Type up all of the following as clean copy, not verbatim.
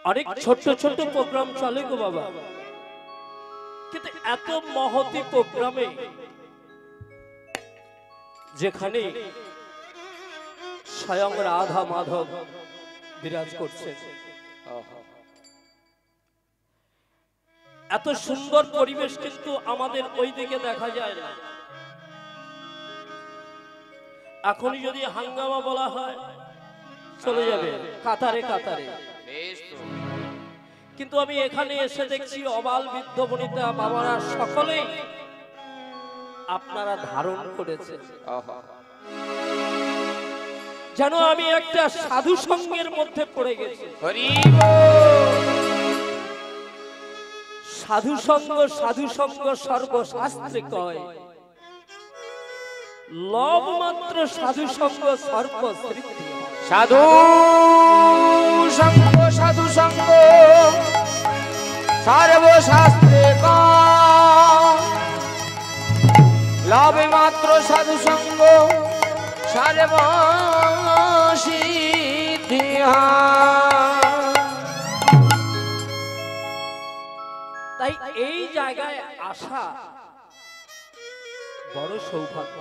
অনেক ছোট ছোট প্রোগ্রাম চলে গো বাবা, কিন্তু এত মহতি প্রোগ্রামে যেখানে স্বয়ং রাধা মাধব বিরাজ করছে, এত সুন্দর পরিবেশ কিন্তু আমাদের ওই দিকে দেখা যায় না। এখনই যদি হাঙ্গামা বলা হয় চলে যাবে কাতারে কাতারে, কিন্তু আমি এখানে এসে দেখছি অবাল বৃদ্ধ বনিতা বাবারা সকলেই আপনারা ধারণ করেছেন, যেন আমি একটা সাধু সঙ্গের মধ্যে পড়ে গেছি। সাধু সঙ্গ সর্বশাস্ত্রে কয়, লব মাত্র সাধু সঙ্গ সর্বস্মৃতি। সাধু সঙ্গ সর্বশাস্ত্রে কয়, লব মাত্র সাধু সঙ্গ সর্বসিদ্ধি। তাই এই জায়গায় আসা বড় সৌভাগ্য,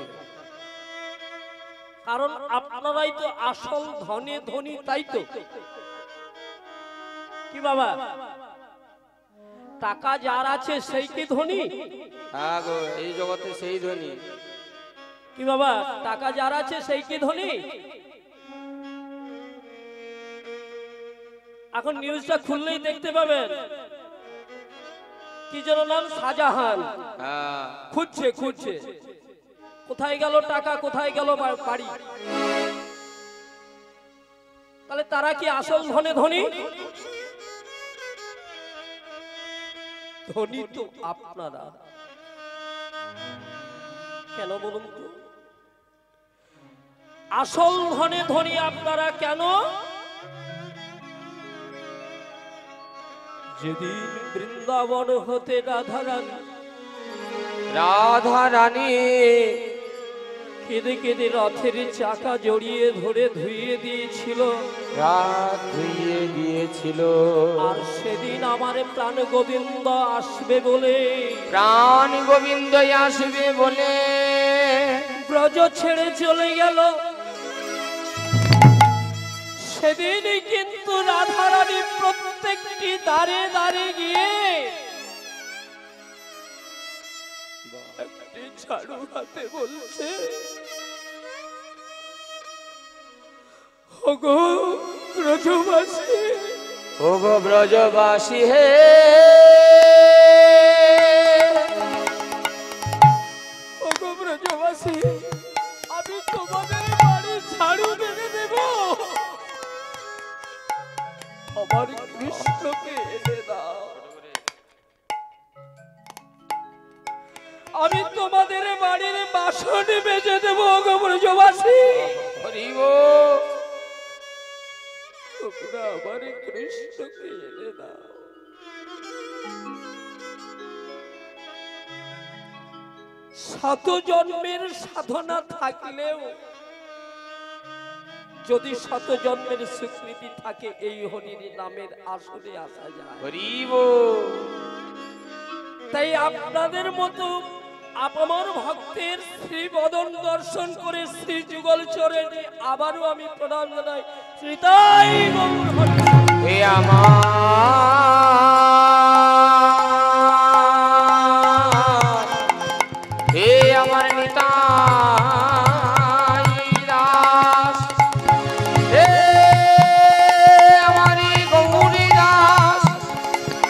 কারণ আপনারাই তো আসল ধনে ধনী, তাই তো কি বাবা? টাকা যার আছে সেই কি ধনী? এই জগতে সেই ধনী। কি বাবা, টাকা যার আছে সেই কি ধনী? এখন নিউজটা খুললেই দেখতে পাবেন কি যেন নাম, শাহজাহান খুঁজছে কোথায় গেল টাকা, কোথায় গেল বাড়ি। তাহলে তারা কি আসল ধনে ধনী? ধনী তো আপনারা। কেন বলুন তো? আসল ধনে ধনী আপনারা কেন? যেদিন বৃন্দাবন হতে রাধা রানী কেঁদে কেঁদে রথের চাকা জড়িয়ে ধরে ধুইয়ে দিয়েছিল, আর সেদিন আমার প্রাণ গোবিন্দ আসবে বলে ব্রজ ছেড়ে চলে গেল। সেদিনই কিন্তু রাধা রানী প্রত্যেকটি দ্বারে দ্বারে গিয়ে একটি ঝাড়ু হাতে বলছে, ওগো ব্রজবাসী হে, ওগো ব্রজবাসী, আমি তোমাদের বাড়ি ঝাড়ু মেরে দেব, আমার কৃষ্ণকে এনে দাও। আমি তোমাদের বাড়ির বাসন বেজে দেবো, ওগো ব্রজবাসী। আমার কৃষ্ণকে এনে দাও। শত জন্মের সাধনা থাকলেও যদি শত জন্মের স্বীকৃতি থাকে, এই হরির নামের আসরে আসা যায়। তাই আপনাদের মতো আমার ভক্তের শ্রী বদন দর্শন করে শ্রী যুগল চরণে আবারও আমি প্রণাম জানাই। শ্রীতাই গৌর হরি। আমার নিতাই দাস, হে আমার গৌরী দাস,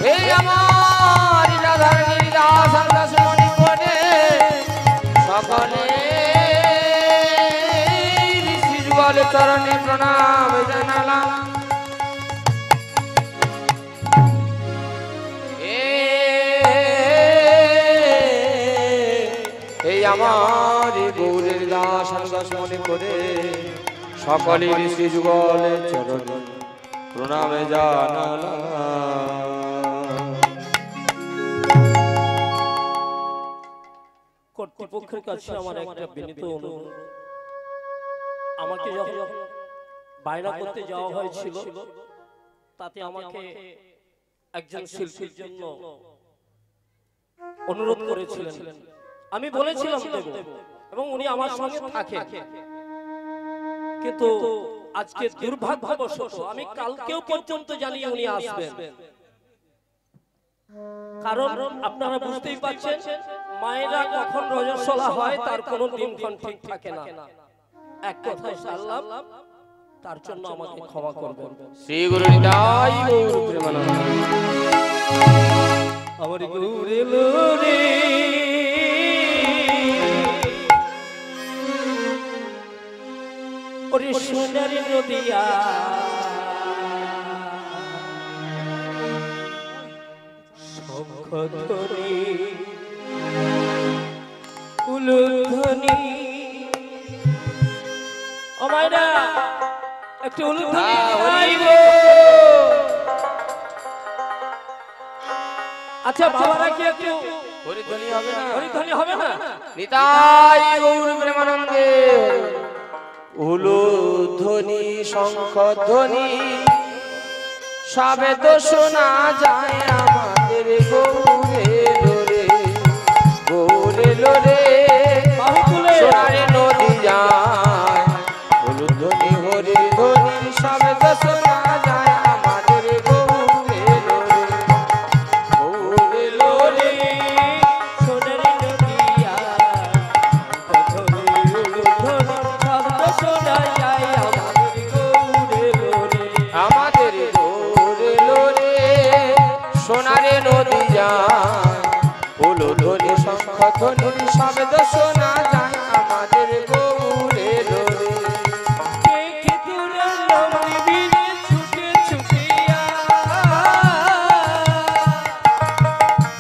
হে আমার রাধারণী দাস, আকাশ মণি করে সকলে ঋষি যুগল চরণে প্রণাম জানালাম। আমার গৌরের দাস আকাশ মনে করে সকলে ঋষি যুগল চরণে প্রণামে জানালাম। কর্তৃপক্ষের কাছে আমার একটা বিনীত অনুরোধ, আমাকে যখন বায়না করতে যাওয়া হয়েছিল তাতে আমাকে একজন শিল্পীর জন্য অনুরোধ করেছিলেন, আমি বলেছিলাম দেব এবং উনি আমার সঙ্গে থাকেন। কিন্তু আজকে দুর্ভাগ্যবশত আমি কালকেও পর্যন্ত জানি উনি আসবেন, কারণ আপনারা বুঝতেই পারছেন মায়েরা কখন রজস্বলা হয় তার কোনো দিনক্ষণ ঠিক থাকে না। এক কথায় সারলাম, তার জন্য আমাকে ক্ষমা করবেন। শ্রী গুরু নিতাই গৌর প্রেমানন্দ। আমার গুরু লোরে ওরে সোনারি নদিয়া শঙ্খধ্বনি উলুধ্বনি, ও মায়েরা একটু উলুধ্বনি গাইব। আচ্ছা বাবারা কি একটু হরিধ্বনি হবে না? হরিধ্বনি হবে না? নিতাই গৌর প্রেমানন্দে। উলুধ্বনি শঙ্খধ্বনি সবে তো শোনা যায় আমাদের গৌরে লোরে, গৌরে লোরে সোনারে নদী যায়। উলুধ্বনি হরিধ্বনি সবে তো শোনা যায় আমাদের গৌরে লোরে, গৌরে লোরে সোনারি নদিয়া শঙ্খধ্বনি উলুধ্বনি শব্দ শোনা যায় আমাদের গৌরে লোরে। আমাদের গৌরে লোরে সোনারে নদী যায়। উলুধ্বনি শঙ্খধ্বনি শব্দ শোনা যায় আমাদের গৌরে লোরে। কে কে তোরা লম্বিবিরে ছুটে ছুটিয়া,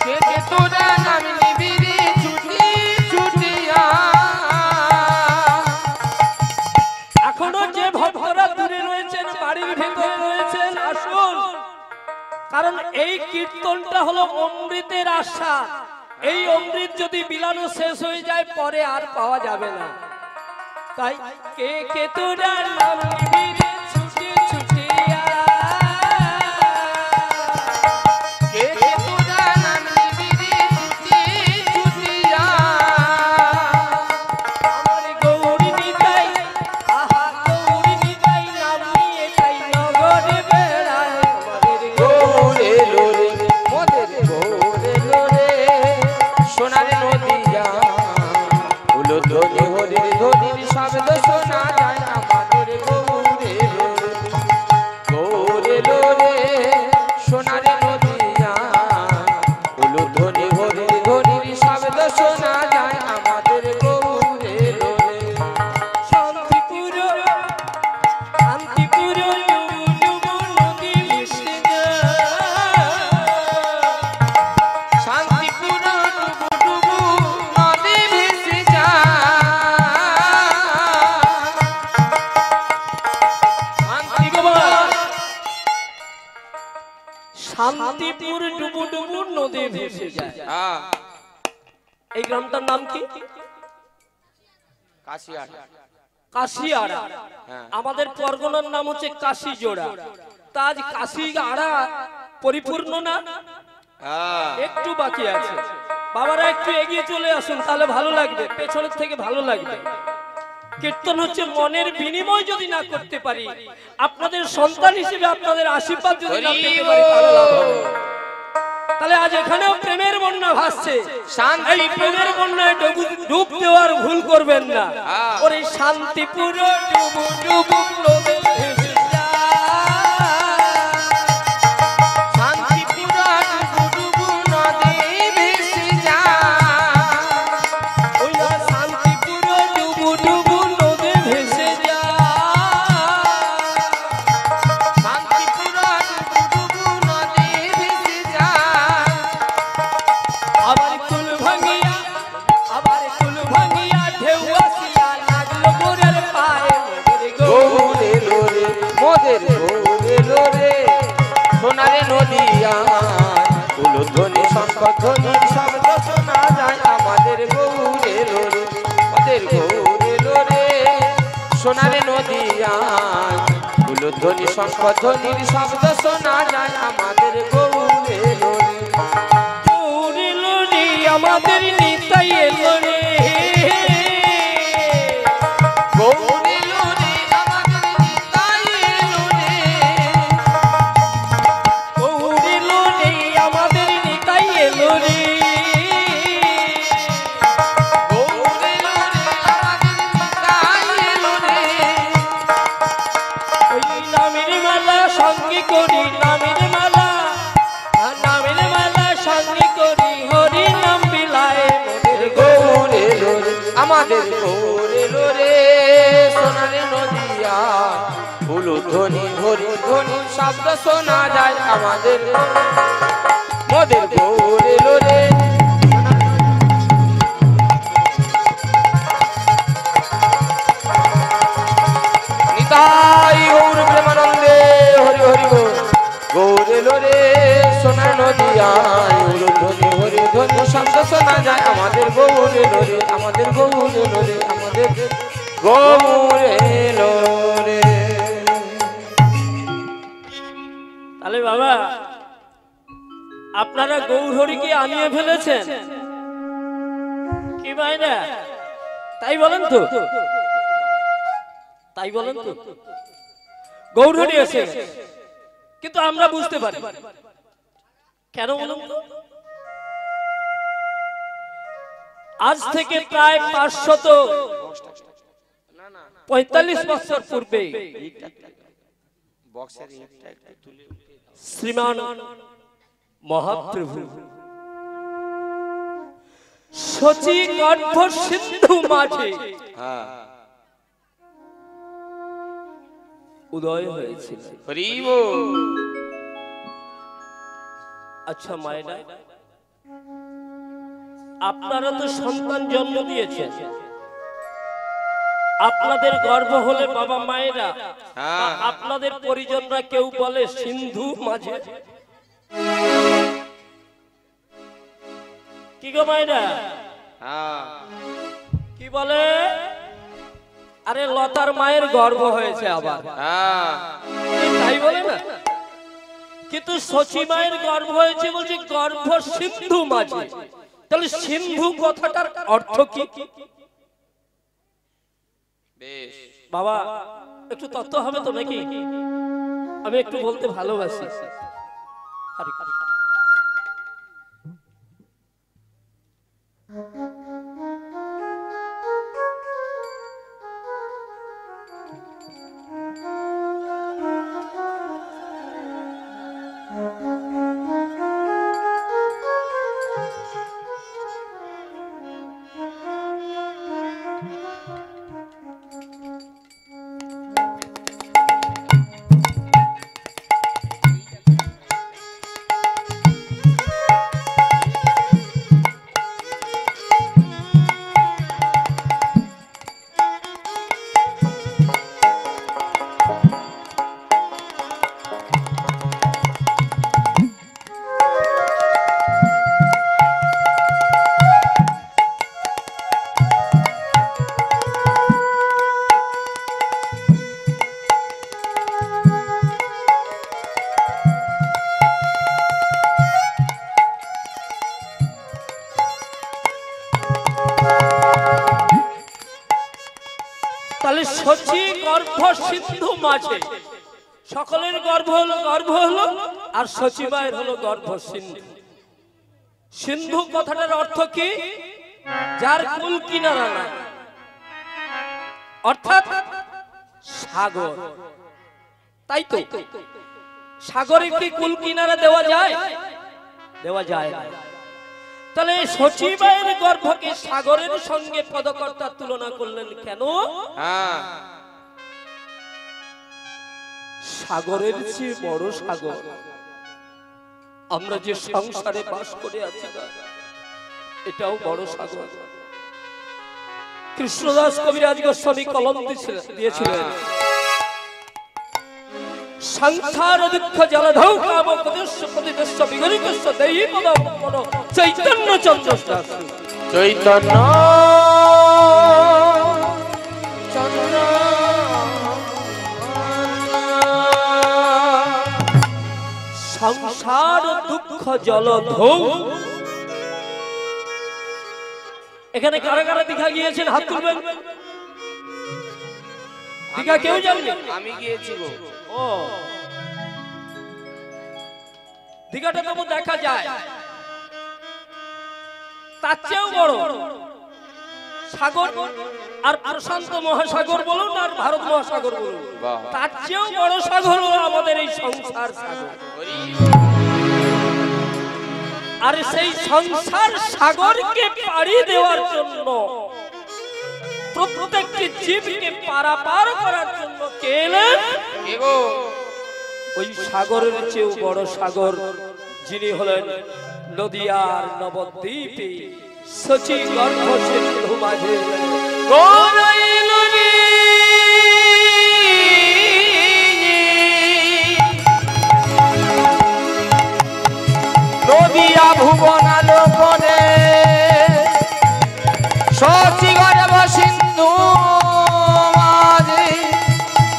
কে কে তোরা নামলি বিরি ছুটি ছুটিয়া। এখনো যে ভক্তরা দূরে রয়েছেন বাড়ির ভেতরে রয়েছেন আসুন, কারণ এই কীর্তনটা হলো অমৃতের আশা। এই অমৃত যদি বিলানো শেষ হয়ে যায় পরে আর পাওয়া যাবে না। তাই কে কে তোরা নাম নিবিরে ছুটে ছুটিয়া, কে কে তোরা নামলি বিরি ছুটি ছুটিয়া। আমার গৌরী নিতাই, আহা গৌরী নিতাই নাম নিয়ে তাই নগরে বেড়ায় আমাদের গৌরে লোরে মোদের গৌরে লোরে সোনারে নদী যায়। উলুধ্বনি হরির ধ্বনির শব্দ শোনা যায় আমাদের গৌরে লোরে, গৌরে লোরে সোনারে নদী যায়। উলুধ্বনি হরির ধ্বনির শব্দ শোনা যায় আমাদের গৌরে লোরে। শান্তিপুর শান্তিপুর ডুবু ডুবু নদী ভেসে যায়, শান্তিপুর ডুবু ডুবু নদী ভেসে যায়। শান্তিপুর ডুবু ডুবু নদী ভেসে যায়। এই গ্রামটার নাম কি? কাশিয়াড়া। কাশিয়াড়া। হ্যাঁ। আমাদের পরগনার নাম হচ্ছে কাশিজোড়া। তা আজ কাশিয়াড়া পরিপূর্ণ না, একটু বাকি আছে। বাবারা একটু এগিয়ে চলে আসুন, তাহলে ভালো লাগবে, পেছনের থেকে ভালো লাগবে। কীর্তন হচ্ছে মনের বিনিময় যদি না করতে পারি, আপনাদের সন্তান হিসেবে আপনাদের আশীর্বাদ যদি না পেতে পারি তাহলে লাভ হবে না। তাহলে আজ এখানেও প্রেমের বন্যা ভাসছে, এই প্রেমের বন্যায় ডুব দেওয়ার ভুল করবেন না। ওরে শান্তিপুর ডুবু ডুবু নদী ভেসে যায়, শান্তিপুর ডুবু ডুবু নদী ভেসে যায়। ওই না শান্তিপুর ডুবু ডুবু নদী ভেসে যায়। শান্তিপুর ডুবু ডুবু নদী ভেসে যায়। আবার কুল ভাঙিয়া ঢেউ আসিয়া লাগলো গোরের পায়ে, গৌরে লোরে মোদের গৌরে লোরে সোনারে নদী যায়। উলুধ্বনি শঙ্খধ্বনি শব্দ শোনা যায় আমাদের গৌরে লোরে, মোদের গৌরে লোরে সোনারে নদী যায়। ধ্বনি শঙ্খ ধ্বনির শব্দ শোনা যায় আমাদের গৌরে লোরে। গৌরে লোরে আমাদের নিতাই এলো রে, গৌরে লোরে আমাদের নিতাই এলো রে। গৌরে লোরে আমাদের নিতাই এলো রে, গৌরে লোরে আমাদের নিতাই এলো রে। ওই নামের মালা সঙ্গে করি, নামের মালা, নামের মালা সঙ্গে করি, হরি নাম বিলায় মোদের গৌরে লোরে আমাদের গৌরে লোরে। সোনালী নদিয়া ফুল ধ্বনি হরি ধ্বনি শব্দ শোনা যায় আমাদের মোদের গৌরে লোরে। নিতাই গৌর প্রেমানন্দে হরি হরি বল। গৌরে লোরে সোনা নদিয়ায় উলু ধ্বনি হরি ধ্বনি শব্দ শোনা যায় আমাদের গৌরে লোরে, আমাদের গৌরে লোরে, আমাদের গৌরে লোরে। তাহলে বাবা আপনারা গৌরহরিকে আনিয়ে ফেলেছেন কি ভাইরা? তাই বলেন তো, তাই বলেন তো, গৌরহরি এসে গেছে। কিন্তু আমরা বুঝতে পারি কেন বলুন তো? আজ থেকে প্রায় 545 বছর পূর্বে শ্রীমান মহাপ্রভু শচী গর্ভ সিন্ধু মাঝে উদয় হয়েছিল। আচ্ছা মায়েরা, আপনারা তো সন্তান জন্ম দিয়েছেন, আপনাদের গর্ভ হলে বাবা মায়েরা বা আপনাদের পরিজনরা কেউ বলে সিন্ধু মাঝে, কি গো মায়েরা কি বলে? আরে লতার মায়ের গর্ভ হয়েছে আবার, তাই বলে না? কিন্তু শচী মায়ের গর্ভ হয়েছে বলছে গর্ভ সিন্ধু মাঝে। তাহলে সিন্ধু কথাটার অর্থ কি? বাবা একটু তত্ত্ব হবে তো নাকি? আমি একটু বলতে ভালোবাসি। তাহলে শচী গর্ভ সিন্ধু মাঝে, সকলের গর্ভ হলো আর শচী মায়ের হলো গর্ভ সিন্ধু। সিন্ধু কথাটার অর্থ কি? যার কুল কিনারা নাই, অর্থাৎ সাগর। তাই তো সাগরে কি কুল কিনারা দেওয়া যায়? দেওয়া যায় না। তাহলে শচী মায়ের গর্ভকে সাগরের সঙ্গে পদকর্তার তুলনা করলেন কেন? সাগরের চেয়ে বড় সাগর আমরা যে সংসারে বাস করে আছি না, এটাও বড় সাগর। কৃষ্ণদাস কবিরাজ গোস্বামী কলম দিয়েছিলেন, সংসার দুঃখ জলধৌ কাম কদেশ্য কদিদেশ্য বিগলিকস্য দেহি পদম পদ চৈতন্য চন্দ্র চৈতন্য চন্দ্র সংসার দুঃখ জলধৌ। এখানে কারা কারা দীঘা গিয়েছেন হাত তুলবেন। দীঘা কেউ যাননি? আমি গিয়েছি গো। ও, দীঘাটা তবু দেখা যায়। তার চেয়েও বড় সাগর, আর প্রশান্ত মহাসাগর বলুন আর ভারত মহাসাগর বলুন, তার চেয়েও বড় সাগর হলো আমাদের এই সংসার সাগর। আর সেই সংসার সাগরকে পাড়ি দেওয়ার জন্য, প্রত্যেকটি জীবকে পারাপার করার জন্য কে এলেন? ওই সাগরের চেয়েও বড় সাগর, যিনি হলেন নদিয়ার নবদ্বীপে সচি গর্ভ সিন্ধু মাঝে নদিয়া ভুবনালোকনে সচি গর্ভ সিন্ধু মাঝে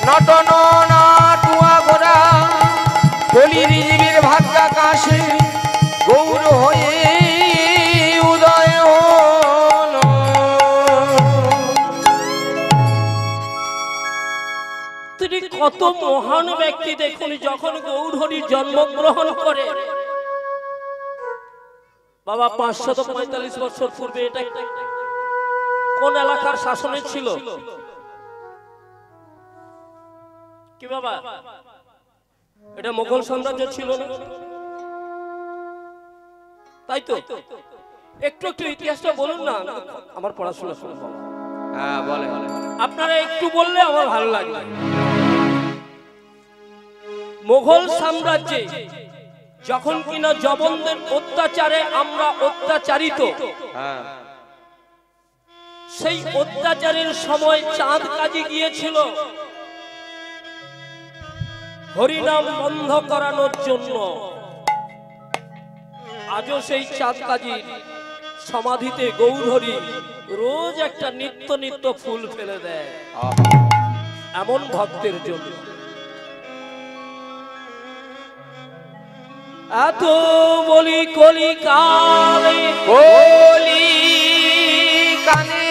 নটন নাটুয়া গোরা কলির জীবের ভাগ্যাকাশে গৌর হয়ে উদয় হল। তিনি কত মহান ব্যক্তি দেখুন। যখন গৌরহরি জন্মগ্রহণ করে, বাবা 545 বছর পূর্বে, এটা কোন এলাকার শাসনে ছিল কি বাবা? এটা মোগল সাম্রাজ্য ছিল না, তাই তো? একটু একটু ইতিহাসটা বলুন না, আমার পড়াশোনা শুনবো। হ্যাঁ বলে, আপনারা একটু বললে আমার ভালো লাগবে। মোগল সাম্রাজ্যে যখন কিনা জবনদের অত্যাচারে আমরা অত্যাচারিত, সেই অত্যাচারের সময় চাঁদ কাজী গিয়েছিল হরিনাম বন্ধ করানোর জন্য। আজও সেই চাঁদ কাজী সমাধিতে গৌরহরি রোজ একটা নিত্য নিত্য ফুল ফেলে দেয় এমন ভক্তের জন্য। এত বলি কলি কালে, কলি কানে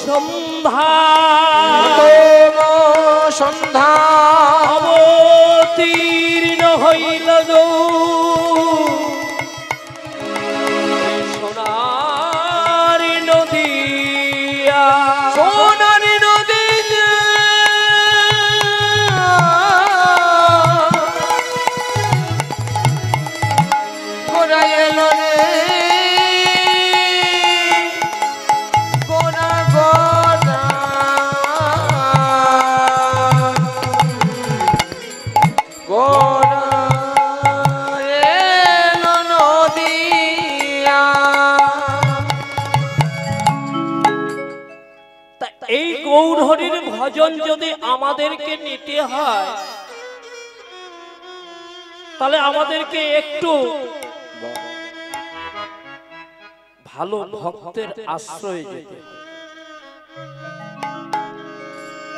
সন্ধ্যা অবতীর্ণ হইল গো সোনার নদিয়া, সোনার নদী গোরা এলো রে গোরা গোরা গোরা এলো নদিয়া। এই গৌরহরির ভজন যদি আমাদেরকে নিতে হয়, তাহলে আমাদেরকে একটু ভালো ভক্তের আশ্রয় যেতে,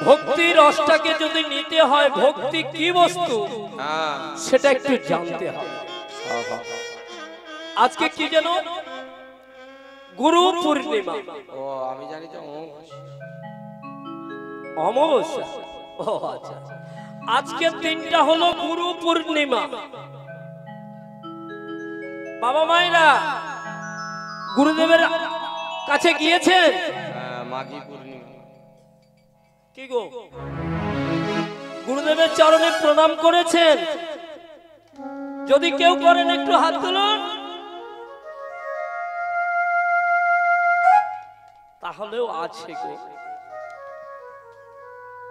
ভক্তির রসটাকে যদি নিতে হয়, ভক্তি কি বস্তু সেটা একটু জানতে হবে। আজকে কি যেন গুরু পূর্ণিমা। ও আমি জানি তো অমাবস্যা। ও আচ্ছা, আজকে দিনটা হলো গুরু পূর্ণিমা। বাবা মায়েরা গুরুদেবের কাছে গিয়েছেন? মাঘী পূর্ণিমা কি গো, গুরুদেবের চরণে প্রণাম করেছেন? যদি কেউ করেন একটু হাত তুলুন। তাহলেও আছে গো,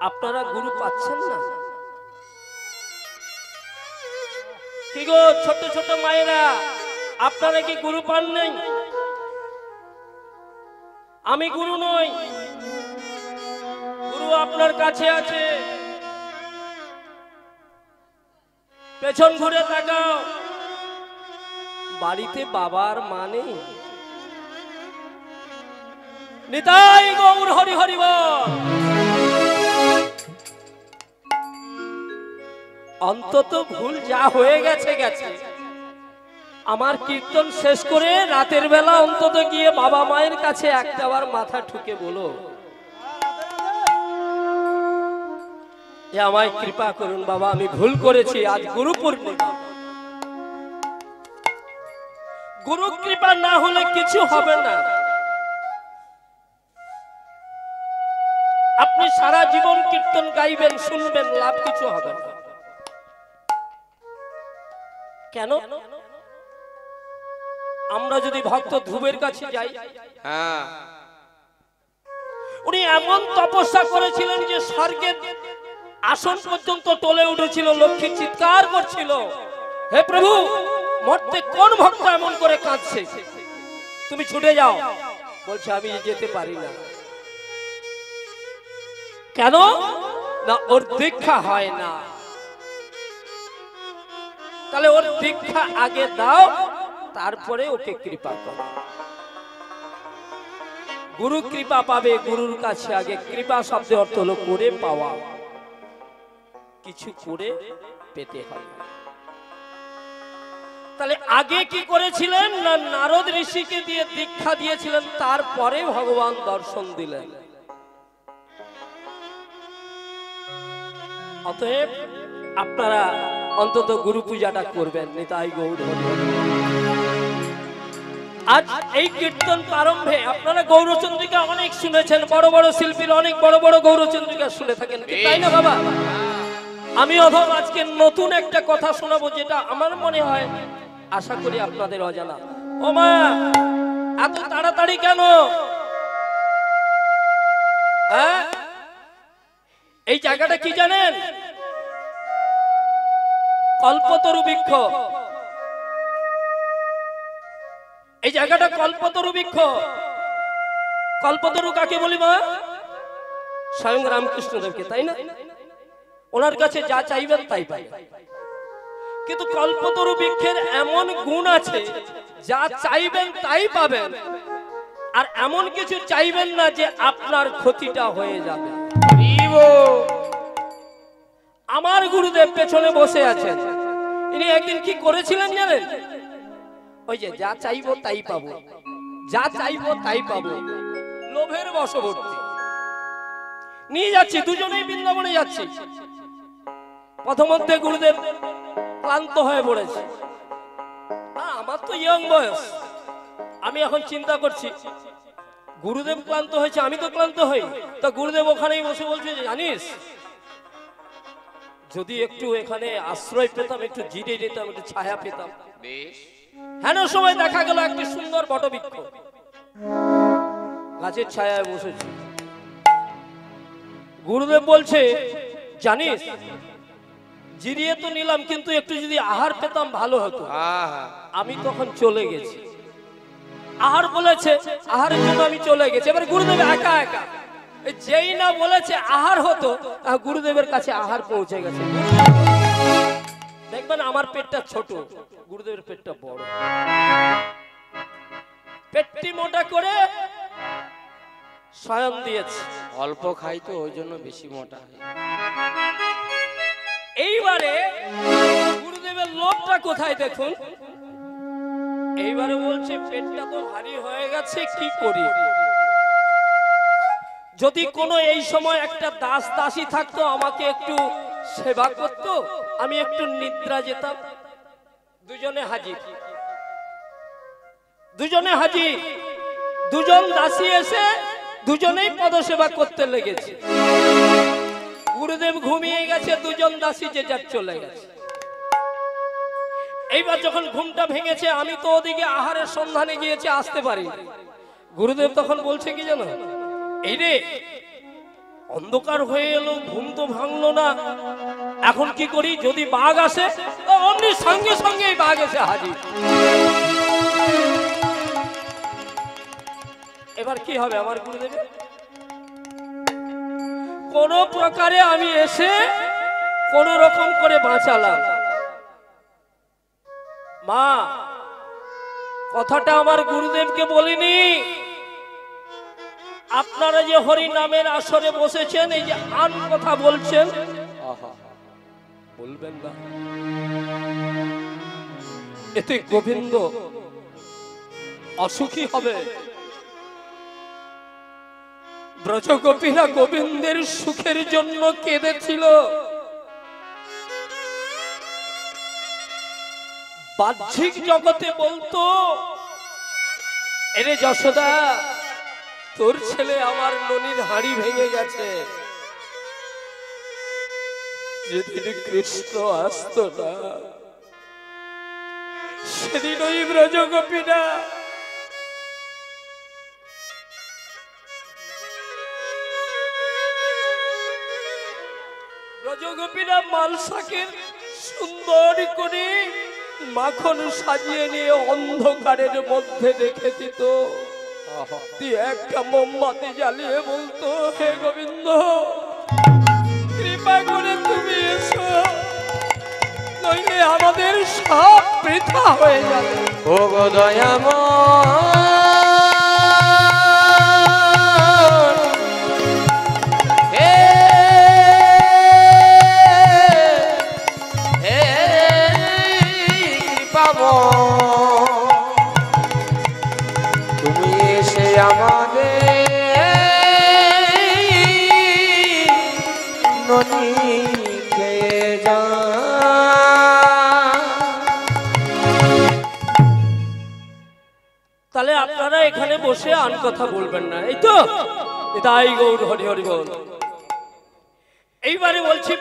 আপনারা গুরু পাচ্ছেন না? কি গো ছোট ছোট মায়েরা, আপনারা কি গুরু পান নাই? আমি গুরু নই, গুরু আপনার কাছে আছে। পেছন ঘুরে তাকাও, বাড়িতে বাবার মা নেই। নিতাই গৌর হরি হরি বল। অন্তত ভুল যা হয়ে গেছে গেছে, আমার কীর্তন শেষ করে রাতের বেলা অন্তত গিয়ে বাবা মায়ের কাছে একটাবার মাথা ঠুকে বলো যে আমায় কৃপা করুন বাবা, আমি ভুল করেছি। আজ গুরু পূর্ণিমা, গুরু কৃপা না হলে কিছু হবে না। আপনি সারা জীবন কীর্তন গাইবেন, শুনবেন, লাভ কিছু হবে না। কেন? আমরা যদি ভক্ত ধ্রুবের কাছে যাই, উনি এমন তপস্যা করেছিলেন যে স্বর্গের আসন পর্যন্ত টলে উঠেছিল, লক্ষ্মী চিৎকার করছিল, হে প্রভু, মরতে কোন ভক্ত এমন করে কাঁদছে, তুমি ছুটে যাও। বলছে আমি যেতে পারি না। কেন না? ওর দীক্ষা হয় না। তাহলে ওর দীক্ষা আগে দাও, তারপরে ওকে কৃপা করো। গুরু কৃপা পাবে গুরুর কাছে আগে। কৃপা শব্দের অর্থ হলো করে পাওয়া, কিছু করে পেতে হয়। তাহলে আগে কি করেছিলেন না? নারদ ঋষিকে দিয়ে দীক্ষা দিয়েছিলেন, তারপরে ভগবান দর্শন দিলেন। অতএব আপনারা অন্তত গুরু পূজাটা করবেন। নিতাই গৌর হরি। আজ এই কীর্তন প্রারম্ভে আপনারা গৌরচন্দ্রিকা অনেক শুনেছেন, বড় বড় শিল্পীর অনেক বড় বড় গৌরচন্দ্রিকা শুনে থাকেন, তাই না বাবা? আমি অধম আজকে নতুন একটা কথা শোনাবো, যেটা আমার মনে হয় আশা করি আপনাদের অজানা। ও মা, এত তাড়াতাড়ি কেন? এই জায়গাটা কি জানেন? কল্পতরু বৃক্ষ। এই জায়গাটা কল্পতরু বৃক্ষ। কল্পতরু কাকে বলি মা? স্বয়ং রামকৃষ্ণদেবকে, তাই না? ওনার কাছে যা চাইবেন তাই পাইবেন। কিন্তু কল্পতরু বৃক্ষের এমন গুণ আছে, যা চাইবেন তাই পাবেন, আর এমন কিছু চাইবেন না যে আপনার ক্ষতিটা হয়ে যাবে। আমার গুরুদেব পেছনে বসে আছেন, ইনি একদিন কি করেছিলেন জানেন? ওই যে যা চাইবো তাই পাবো, যা চাইবো তাই পাবো, লোভের বশবর্তী নিয়ে যাচ্ছি। দুজনেই বৃন্দাবনে যাচ্ছি। প্রথমধ্যে গুরুদেব ক্লান্ত হয়ে পড়েছে। আমার তো ইয়ং বয়স, আমি এখন চিন্তা করছি গুরুদেব ক্লান্ত হয়েছে, আমি তো ক্লান্ত হই। তো গুরুদেব ওখানেই বসে বলছে, জানিস, যদি একটু এখানে আশ্রয় পেতাম, একটু জিরে যেতাম, একটু ছায়া পেতাম। হ্যাঁ, সময় দেখা গেল একটি সুন্দর বটবৃক্ষ, গাছের ছায়ায় বসেছে। গুরুদেব বলছে, জানিস, জিরিয়ে তো নিলাম, কিন্তু একটু যদি আহার পেতাম ভালো হতো। আমি তখন চলে গেছি। আহার বলেছে, আহারের জন্য আমি চলে গেছি। এবার গুরুদেব একা একা, যেই না বলেছে আহার হতো, গুরুদেবের কাছে আহার পৌঁছে গেছে। দেখবেন আমার পেটটা ছোট, গুরুদেবের পেটটা বড়। পেটটি মোটা করে শয়ন দিয়েছে। অল্প খাই তো ওই জন্য বেশি মোটা হয়। এইবারে গুরুদেবের লোভটা কোথায় দেখুন। এইবারে বলছে, পেটটা তো ভারী হয়ে গেছে, কি করি? যদি কোনো এই সময় একটা দাস দাসী থাকতো, আমাকে একটু সেবা করতো, আমি একটু নিদ্রা যেতাম। দুজনে হাজির, দুজনে হাজির। দুজন দাসী এসে দুজনেই পদসেবা করতে লেগেছে। গুরুদেব ঘুমিয়ে গেছে, দুজন দাসী যে যার চলে গেছে। এইবার যখন ঘুমটা ভেঙেছে, আমি তো ওদিকে আহারের সন্ধানে গিয়েছি, আসতে পারি। গুরুদেব তখন বলছে কি জানো, এই রে, অন্ধকার হয়ে এলো, ঘুম তো ভাঙলো না, এখন কি করি? যদি বাঘ আসে, অমনি সঙ্গে সঙ্গে বাঘ এসে হাজির। এবার কি হবে আমার গুরুদেব? কোন প্রকারে আমি এসে কোন রকম করে বাঁচালাম। মা, কথাটা আমার গুরুদেবকে বলিনি। আপনারা যে হরি নামের আসরে বসেছেন, এই যে আন কথা বলছেন, বলবেন না, এতে গোবিন্দ অসুখী হবে। ব্রজগোপীরা গোবিন্দের সুখের জন্য কেঁদেছিল। বাহ্যিক জগতে বলতো, এরে যশোদা, তোর ছেলে আমার ননির হাঁড়ি ভেঙে গেছে। যেদিন কৃষ্ণ আসত না, সেদিন ওই ব্রজগোপীরা মালসাকের সুন্দর করে মাখন সাজিয়ে নিয়ে অন্ধকারের মধ্যে রেখে দিত। দিয়ে একটা মোমবাতি জ্বালিয়ে বলতো, হে গোবিন্দ, কৃপা করে তুমি এসো, নইলে আমাদের সব বৃথা হয়ে যাবে। ও গো দয়াময়, তুমি এসে আমাদের ননি খেয়ে যা। তাহলে আপনারা এখানে বসে আন কথা বলবেন না, এই তো? তাই গৌর হরি হরি বল। এইবারে বলছি,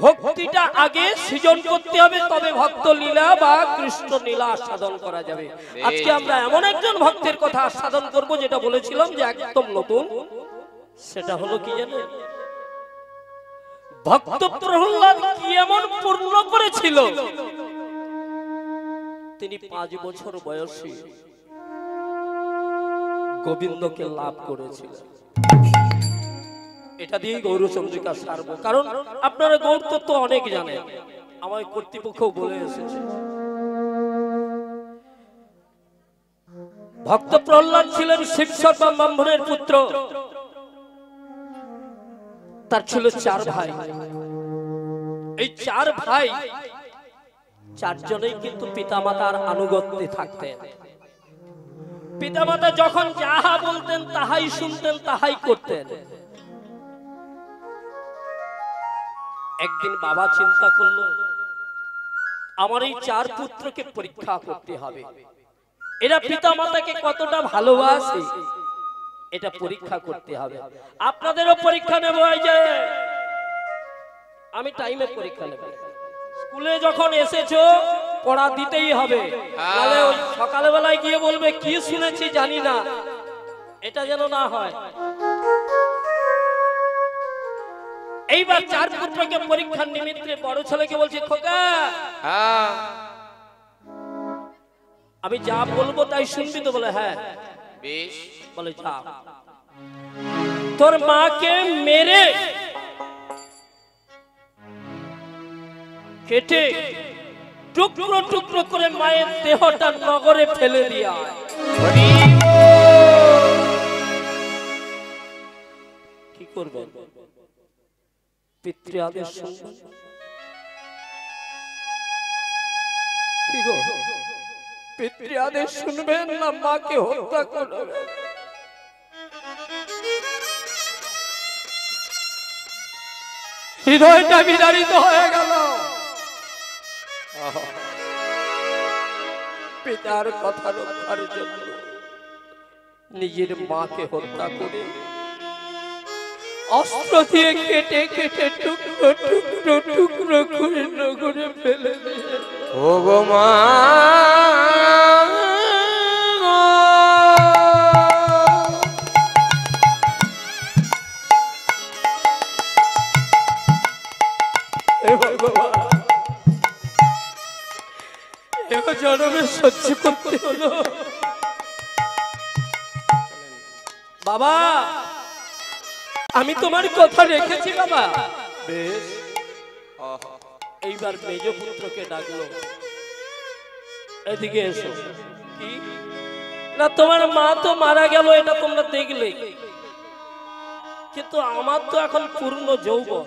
ভক্তিটা আগে সৃজন করতে হবে, তবে ভক্ত লীলা বা কৃষ্ণ লীলা আস্বাদন করা যাবে। আজকে আমরা এমন একজন ভক্তের কথা আস্বাদন করব, যেটা বলেছিলাম যে একদম নতুন। সেটা হলো কি জানেন? ভক্ত প্রহ্লাদ কি এমন পূর্ণ করেছিল, তিনি 5 বছর বয়সে গোবিন্দকে লাভ করেছিলেন। এটা দিয়ে গৌরচন্দ্রিকা সারব, কারণ আপনারা গৌর তত্ত্ব অনেক জানেন, আমার কর্তৃপক্ষ বলে এসেছে। ভক্ত প্রহ্লাদ ছিলেন শিব শর্মা ব্রাহ্মণের পুত্র। তার ছিল 4 ভাই। এই 4 ভাই 4 জনেই কিন্তু পিতামাতার আনুগত্যে থাকতেন। পিতামাতা যখন যাহা বলতেন তাহাই শুনতেন, তাহাই করতেন। একদিন বাবা চিন্তা করলো, আমার এই 4 পুত্রকে পরীক্ষা করতে হবে, এরা পিতামাতাকে কতটা ভালোবাসে, এটা পরীক্ষা করতে হবে। আপনাদেরও পরীক্ষা নেব, এই যে আমি টাইমে পরীক্ষা নেব। স্কুলে যখন এসেছো পড়া দিতেই হবে, তাহলে ওই সকালে বেলায় গিয়ে বলবে কি শুনেছি জানি না, এটা যেন না হয়। এইবার 4 পুত্রকে পরীক্ষার নিমিত্তে বড় ছেলেকে বলছি, খোকা আমি যা বলবো তাই শুনবি তো? বলে হ্যাঁ। বেশ। বলে যা, তোর মাকে মেরে কেটে টুকরো টুকরো করে মায়ের দেহটা নগরে ফেলে দিয়া। কি করবেন? পিতৃ আদেশ শুনবেন? কি গো, পিতৃ আদেশ শুনবেন না মাকে হত্যা করবেন? হৃদয়টা বিদারিত হয়ে গেল। পিতার কথা রক্ষার জন্য নিজের মাকে হত্যা করে অস্ত্র দিয়ে কেটে কেটে টুকরো টুকরো টুকরো করে নগরে ফেলে দিয়ে। ও গো মা, জনমে সহ্য করতে হলো। বাবা, আমি তোমার কথা রেখেছি বাবা। বেশ। এইবার মেজ পুত্রকে ডাকলো, এদিকে এসো। কি না, তোমার মা তো মারা গেল, এটা তোমরা দেখলে, কিন্তু আমার তো এখন পূর্ণ যৌবন,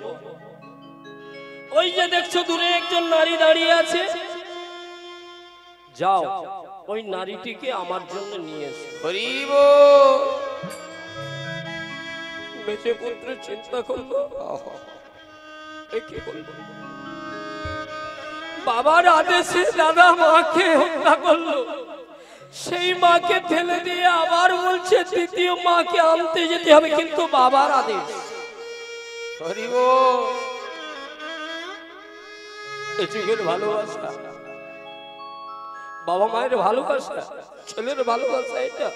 ওই যে দেখছো দূরে একজন নারী দাঁড়িয়ে আছে, যাও ওই নারীটিকে আমার জন্য নিয়ে এসো। হরিব বেঁচে পুত্র চিন্তা করলো, কি বলবো, বাবার আদেশে দাদা মাকে হত্যা করলো, সেই মাকে ফেলে দিয়ে আবার বলছে দ্বিতীয় মাকে আনতে যেতে হবে, কিন্তু বাবার আদেশ। হরিব এ যুগের ভালোবাসা, বাবা মায়ের ভালোবাসা, ছেলের ভালোবাসা এটা।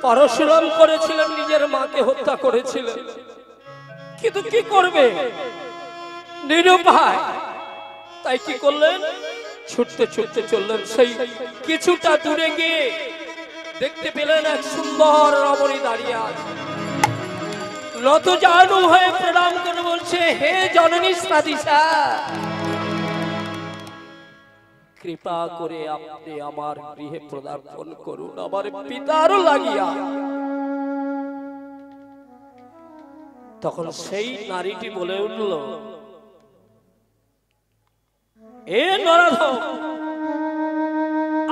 পরশুরাম করেছিলেন, নিজের মাকে হত্যা করেছিলেন, কিন্তু কি করবে, নিরুপায়, তাই কি করলেন, ছুটতে ছুটতে চললেন। সেই কিছুটা দূরে গিয়ে দেখতে পেলেন এক সুন্দর রমণী দাঁড়িয়ে আছে, নত জানু হয়ে প্রণাম করে বলছে, হে জননী সাদিশা, কৃপা করে আপনি আমার গৃহে পদার্পণ করুন, আমার পিতার লাগিয়া। তখন সেই নারীটি বলে উঠল, এ নরাধম,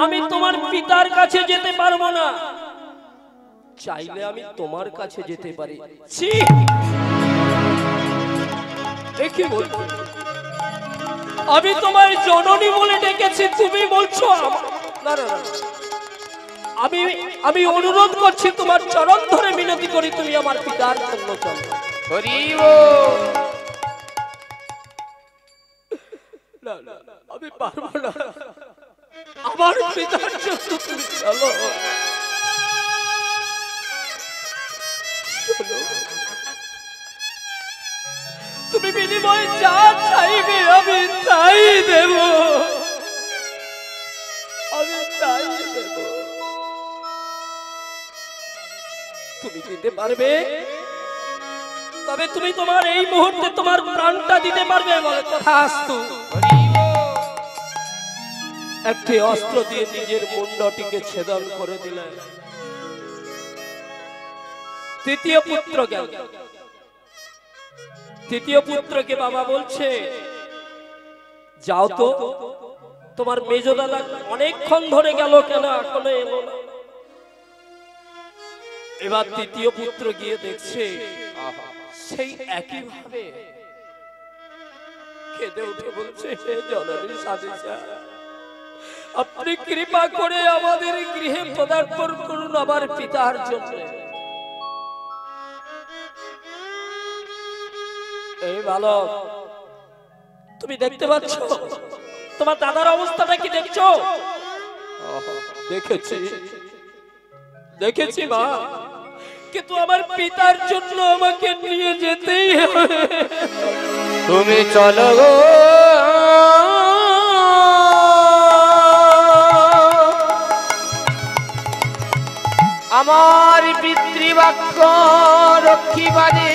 আমি তোমার পিতার কাছে যেতে পারবো না, চাইলে আমি তোমার কাছে যেতে পারি। ছি, কি বলবো, আমি তোমার জননী বলে ডেকেছি, তুমি বলছো না না না, আমি অনুরোধ করছি, তোমার চরণ ধরে মিনতি করি, তুমি আমার পিতার জন্য চলো। হরিব না না, আমি পারবো না, আমার পিতার জন্য তুমি চলো। তুমি বিনিময়ে যা চাইবে আমি তাই দেব, আমি তাই দেব। তুমি দিতে পারবে, তবে তুমি তোমার এই মুহূর্তে তোমার প্রাণটা দিতে পারবে, বলে তথাস্তু। একটি অস্ত্র দিয়ে নিজের মুন্ডটিকে ছেদন করে দিলেন। তৃতীয় পুত্র গেল, তৃতীয় পুত্রকে বাবা বলছে, যাও তো, তোমার মেজ দাদা অনেকক্ষণ ধরে গেল, কেন এখনো এলো না। এবার তৃতীয় পুত্র গিয়ে দেখছে সেই একই ভাবে কেঁদে উঠে বলছে, হে জননী সাদিশা, আপনি কৃপা করে আমাদের গৃহে পদার্পণ করুন আমার পিতার জন্য। এই বালক, তুমি দেখতে পাচ্ছ তোমার দাদার অবস্থাটা কি দেখছো? দেখেছি দেখেছি মা, কিন্তু আমার পিতার জন্য আমাকে নিয়ে যেতেই হবে। তুমি চলো গো, আমার পিতৃবাক্য রক্ষিবারে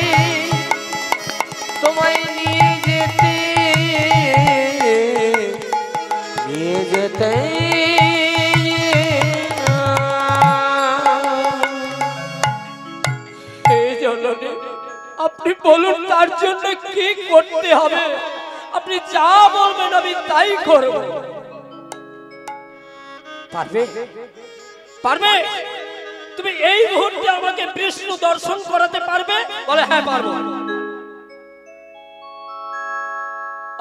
তোমায় নিয়ে যেতে আপনি বলুন তার জন্য কি করতে হবে, আপনি যা বলবেন আমি তাই করব। পারবে পারবে তুমি এই মুহূর্তে আমাকে বিষ্ণু দর্শন করাতে পারবে? বলে হ্যাঁ পারবো।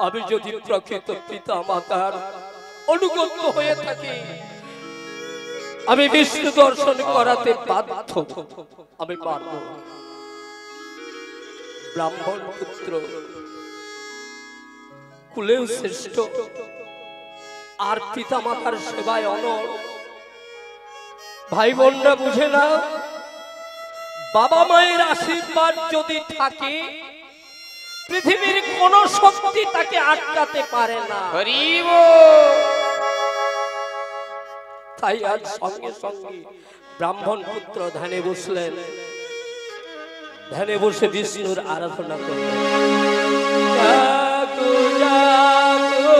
আমি যদি প্রকৃত পিতা মাতার অনুগত হয়ে থাকি, আমি বিষ্ণু দর্শন করাতে বাধ্য, আমি পারবো। ব্রাহ্মণ পুত্র, কুলেও শ্রেষ্ঠ, আর পিতা মাতার সেবায় অনড়। ভাই বোনরা বুঝে না, বাবা মায়ের আশীর্বাদ যদি থাকে পৃথিবীর কোন শক্তি তাকে আটকাতে পারে না। তাই আজ সঙ্গে সঙ্গে ব্রাহ্মণ পুত্র ধ্যানে বসলেন, ধ্যানে বসে বিষ্ণুর আরাধনা করলেন। জাগো জাগো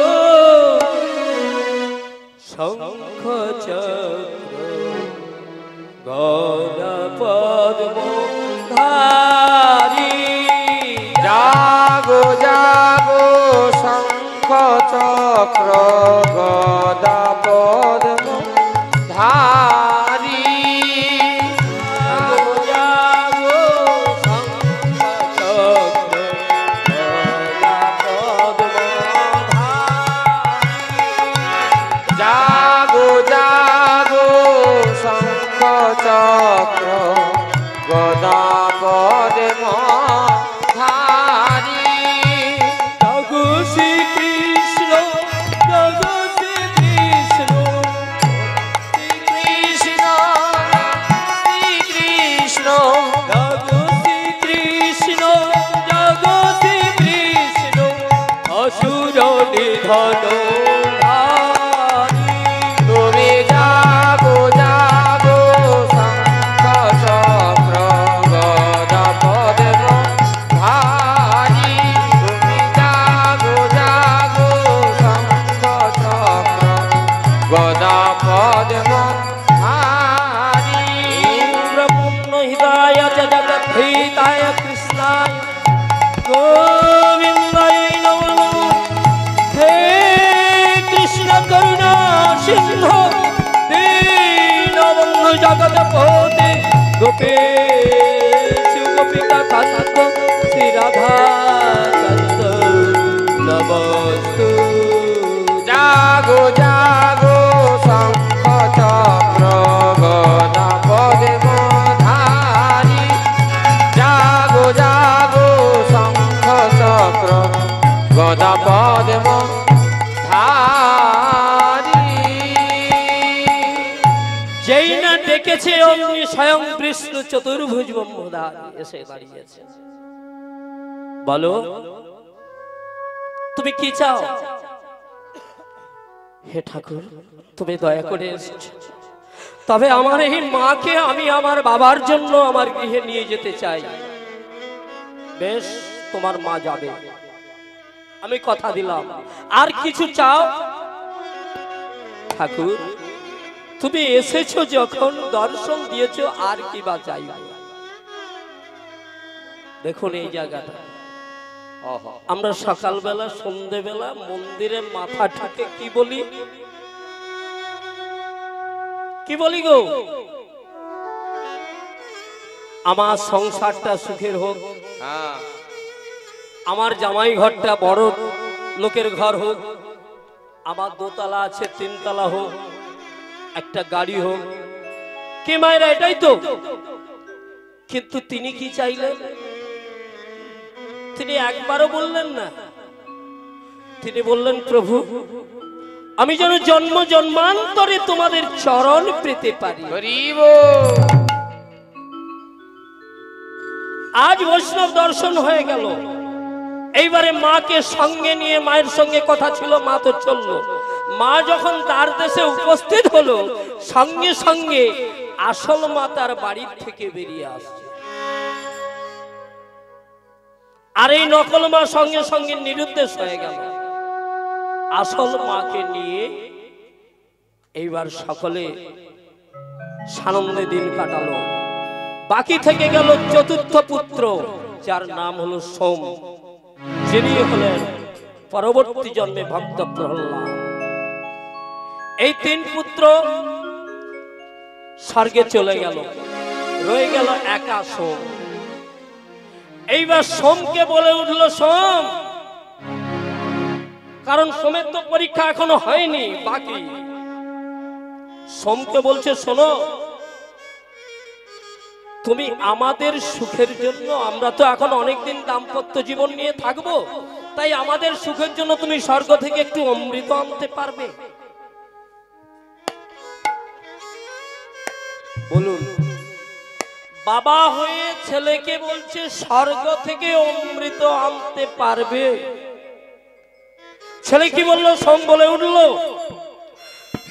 শঙ্খ চক্র গদা পদ্ম ধারী, গো শঙ্খ চক্র গদা পদ্ম ধারি জাগো শঙ্খ চক্র গদা পদ্ম জাগো জাগো শঙ্খ চক্র গদা পদ্ম ধারি জাগো শ্রীকৃষ্ণ জাগো শ্রীকৃষ্ণ কৃষ্ণ শ্রীকৃষ্ণ জাগো শ্রীকৃষ্ণ জাগো শ্রীকৃষ্ণ অসুর নিধন তুমি জাগো জাগো শঙ্খ চক্র গদা পদ্ম ধারি তুমি জাগো জাগো শঙ্খ চক্র গদা পদ্ম ধারি ব্রহ্ম হৃদয় জগদ্ধিতায় কৃষ্ণায় গোবিন্দায় নমো হে কৃষ্ণ করুণা সিন্ধু দীনবন্ধু জগৎপতে গোপেশ গোপিকা কান্ত শ্রী রাধা কান্ত নমস্তু জাগো জাগো শঙ্খ চক্র গদা পদ্ম ধারি জাগো জাগো শঙ্খ চক্র গদা পদ্ম ধারি যেই না ডেকেছে অমনি স্বয়ং বিষ্ণু চতুর্ভুজ ব্রহ্মধারী এসে দাঁড়িয়েছে। বলো তুমি কি চাও? হে ঠাকুর, তুমি দয়া করে এসেছো, তবে আমার এই মাকে আমি আমার বাবার জন্য আমার গৃহে নিয়ে যেতে চাই। বেশ, তোমার মা যাবে, আমি কথা দিলাম। আর কিছু চাও? ঠাকুর, তুমি এসেছো যখন, দর্শন দিয়েছো, আর কি বা চাই? দেখুন এই জায়গাটা, আমরা সকালবেলা সন্ধ্যেবেলা মন্দিরে মাথা ঠুকে কি বলি? কি বলি গো? আমার সংসারটা সুখের হোক, আমার জামাই ঘরটা বড় লোকের ঘর হোক, আমার দোতলা আছে তিনতলা হোক, একটা গাড়ি হোক, কি মায়েরা এটাই তো। কিন্তু তিনি কি চাইলেন? তিনি একবারও বললেন না। তিনি বললেন, প্রভু আমি যেন জন্ম জন্মান্তরে তোমাদের চরণ পেতে পারি। আজ বৈষ্ণব দর্শন হয়ে গেল। এইবারে মাকে সঙ্গে নিয়ে, মায়ের সঙ্গে কথা ছিল, মা তো চললো। মা যখন তার দেশে উপস্থিত হলো, সঙ্গে সঙ্গে আসল মা তার বাড়ির থেকে বেরিয়ে আসছে। আর এই নকল মা সঙ্গে সঙ্গে নিরুদ্দেশ হয়ে গেল। আসল মাকে নিয়ে এইবার সকলে সানন্দে দিন কাটালো। বাকি থেকে গেল চতুর্থ পুত্র, যার নাম হলো সোম, যিনি হলেন পরবর্তী জন্মে ভক্ত প্রহ্লাদ। এই তিন পুত্র স্বর্গে চলে গেল, রয়ে গেল একা সোম। এইবার সোমকে বলে উঠল, সোম, কারণ সোমের তো পরীক্ষা এখনো হয়নি, বাকি। সোমকে বলছে, শোনো, তুমি আমাদের সুখের জন্য, আমরা তো এখন অনেকদিন দাম্পত্য জীবন নিয়ে থাকবো, তাই আমাদের সুখের জন্য তুমি স্বর্গ থেকে একটু অমৃত আনতে পারবে? বলুন, বাবা হয়ে ছেলেকে বলছে স্বর্গ থেকে অমৃত আনতে পারবে? ছেলে কি বলল? সোম বলে উঠল,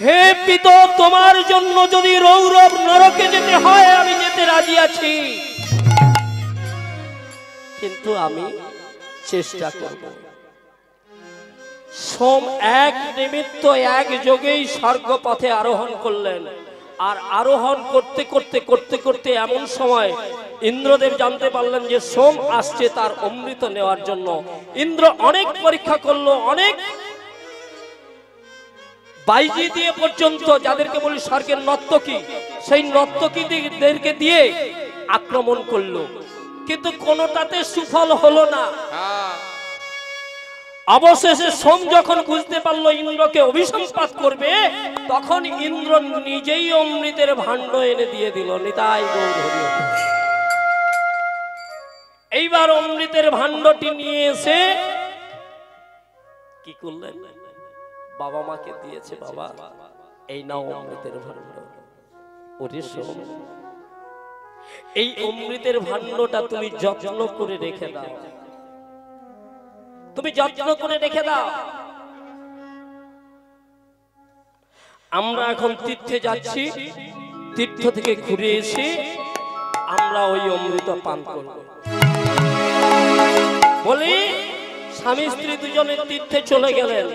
হে পিত, তোমার জন্য যদি রৌরব নরকে যেতে হয় আমি যেতে রাজি আছি, কিন্তু আমি চেষ্টা করব। সোম এক নিমিত্ত এক যোগেই স্বর্গ পথে আরোহণ করলেন। আর আরোহণ করতে করতে করতে করতে এমন সময় ইন্দ্রদেব জানতে পারলেন যে সোম আসছে তার অমৃত নেওয়ার জন্য। ইন্দ্র অনেক পরীক্ষা করলো, অনেক বাইজি দিয়ে পর্যন্ত, যাদেরকে বলি স্বর্গের নর্তকী, সেই নর্তকীদেরকে দিয়ে আক্রমণ করলো, কিন্তু কোনোটাতে সুফল হলো না। অবশেষে সোম যখন বুঝতে পারলো ইন্দ্রকে অভিসম্পাত করবে, তখন ইন্দ্র নিজেই অমৃতের ভাণ্ড এনে দিয়ে দিল। নিতাই গৌর হরি। এইবার অমৃতের ভাণ্ডটি নিয়ে এসে কি করলেন, বাবা মাকে দিয়েছে। বাবা, এই নাও অমৃতের ভাণ্ড। ওরে সোম, এই অমৃতের ভাণ্ডটা তুমি যত্ন করে রেখে দাও, তুমি যত্ন করে রেখে দাও। আমরা এখন তীর্থে যাচ্ছি, তীর্থ থেকে ঘুরে এসে আমরা ওই অমৃত পান করব। বলি স্বামী স্ত্রী দুজনে তীর্থে চলে গেলেন।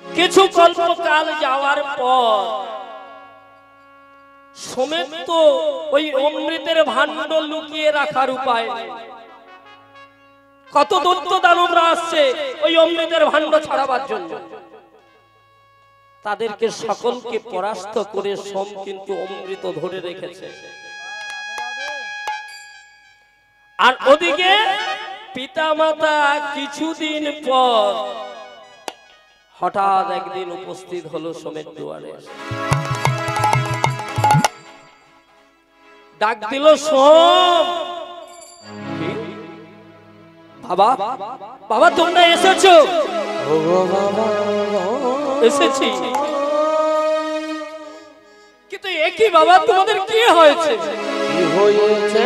কিছু কল্পকাল যাওয়ার পর সোমের তো ওই অমৃতের ভাণ্ড লুকিয়ে রাখার উপায়, কত দৈত্য দানবরা আসছে ওই অমৃতের ভাণ্ড ছাড়াবার জন্য। তাদেরকে সকলকে পরাস্ত করে সোম কিন্তু অমৃত ধরে রেখেছে। আর ওদিকে পিতামাতা কিছুদিন পর হঠাৎ একদিন উপস্থিত হলো সোমের দুয়ারে। ডাক দিল, সোম। বাবা, বাবা তোমরা এসেছো? এসেছি, কিন্তু একই বাবা তোমাদের কি হয়েছে? কি হয়েছে?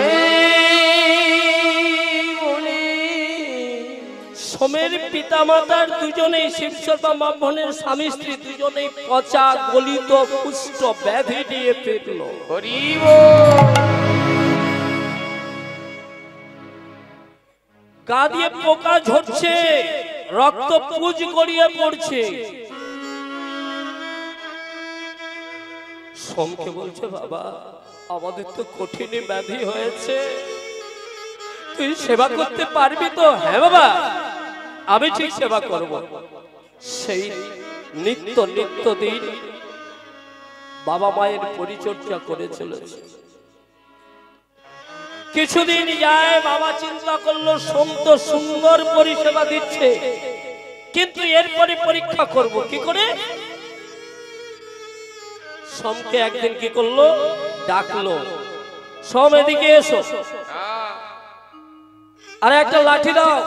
সোমের পিতামাতার দুজনেই শিবশর্মা ব্রাহ্মণের স্বামী স্ত্রী দুজনেই পচা গলিত কুষ্ঠ ব্যাধি নিয়ে ফিরল। গা দিয়ে পোকা ঝরছে, রক্ত পুজ গড়িয়ে পড়ছে। সোমকে বলছে, বাবা আমাদের তো কঠিন ব্যাধি হয়েছে, তুই সেবা করতে পারবি তো? হ্যাঁ বাবা, আমি ঠিক সেবা করব। সেই নিত্য দিন বাবা মায়ের পরিচর্যা করে চলেছে। কিছুদিন যায়, বাবা চিন্তা করলো সোম তো সুন্দর পরিষেবা দিচ্ছে, কিন্তু এরপরে পরীক্ষা করব কি করে। সোমকে একদিন কি করলো, ডাকলো, সোম এদিকে এসো, আরে একটা লাঠি দাও।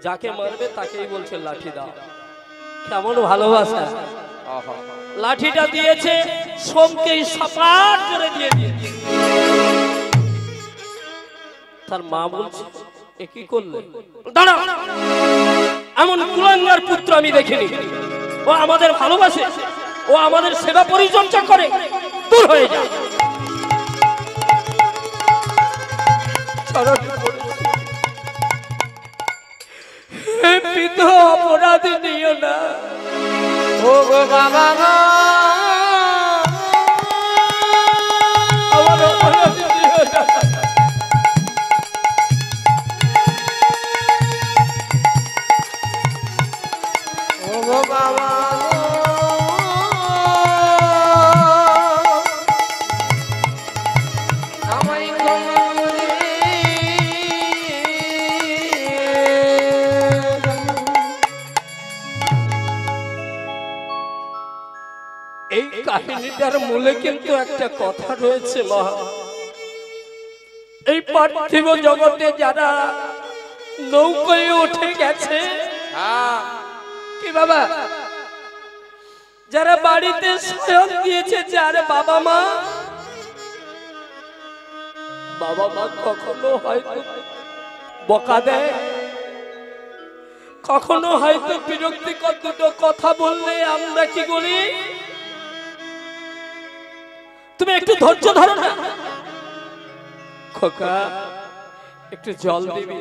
যাকে মারবে তাকেই বলছে লাঠি দাও, কেমন ভালোবাসা। লাঠিটা দিয়েছে, সোমকে সপাট করে দিয়ে দিয়েছে। তার মা বলছে, এ কি করলে? দাঁড়া, এমন কুলাঙ্গার পুত্র আমি দেখিনি। ও আমাদের ভালোবাসে, ও আমাদের সেবা পরিচর্যা করে, দূর হয়ে যায়। পিতা অপরাধী নিও না, ও গো বাবা গো, আমার অপরাধী নিও না। ও গো বাবা কাহিনীটার মূলে কিন্তু একটা কথা রয়েছে মা। এই পার্থিব জগতে যারা নৌকায় উঠে গেছে, কি বাবা, যারা বাড়িতে শয়ন দিয়েছে, যার বাবা মা কখনো হয়তো বকা দেয়, কখনো হয়তো বিরক্তিকর দুটো কথা বললে আমরা কি করি, তুমি একটু ধৈর্য ধরো না, খোকা একটু জল দিবি,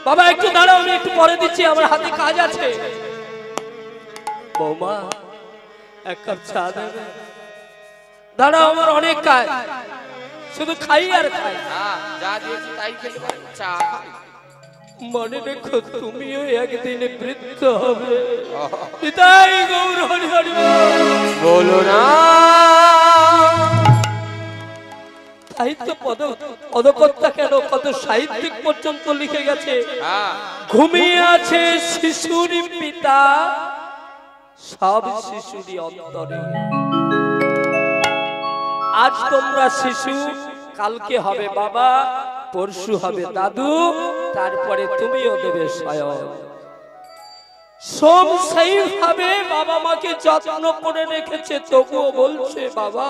বাবা একটু দাঁড়াও, আমি একটু পরে দিচ্ছি, আমার হাতে কাজ আছে। বৌমা এক কাপ চা দেবে? দাঁড়াও, আমার অনেক কাজ, শুধু খাই আর খাই। যা দিয়েছি তাই খেতে পারি, চা খাই। মনে রেখো তুমিও একদিন বৃদ্ধ হবে। পিতাই গৌর হরি হরি বলো না। সাহিত্য পদকর্তা কেন, কত সাহিত্যিক পর্যন্ত লিখে গেছে, ঘুমিয়ে আছে শিশুর পিতা সব শিশুরই অন্তরে। আজ তোমরা শিশু, কালকে হবে বাবা, পরশু হবে দাদু, তারপরে তুমিও দেবে স্বয়ং। সব সেইভাবে বাবা মাকে যত্ন করে রেখেছে, তবুও বলছে বাবা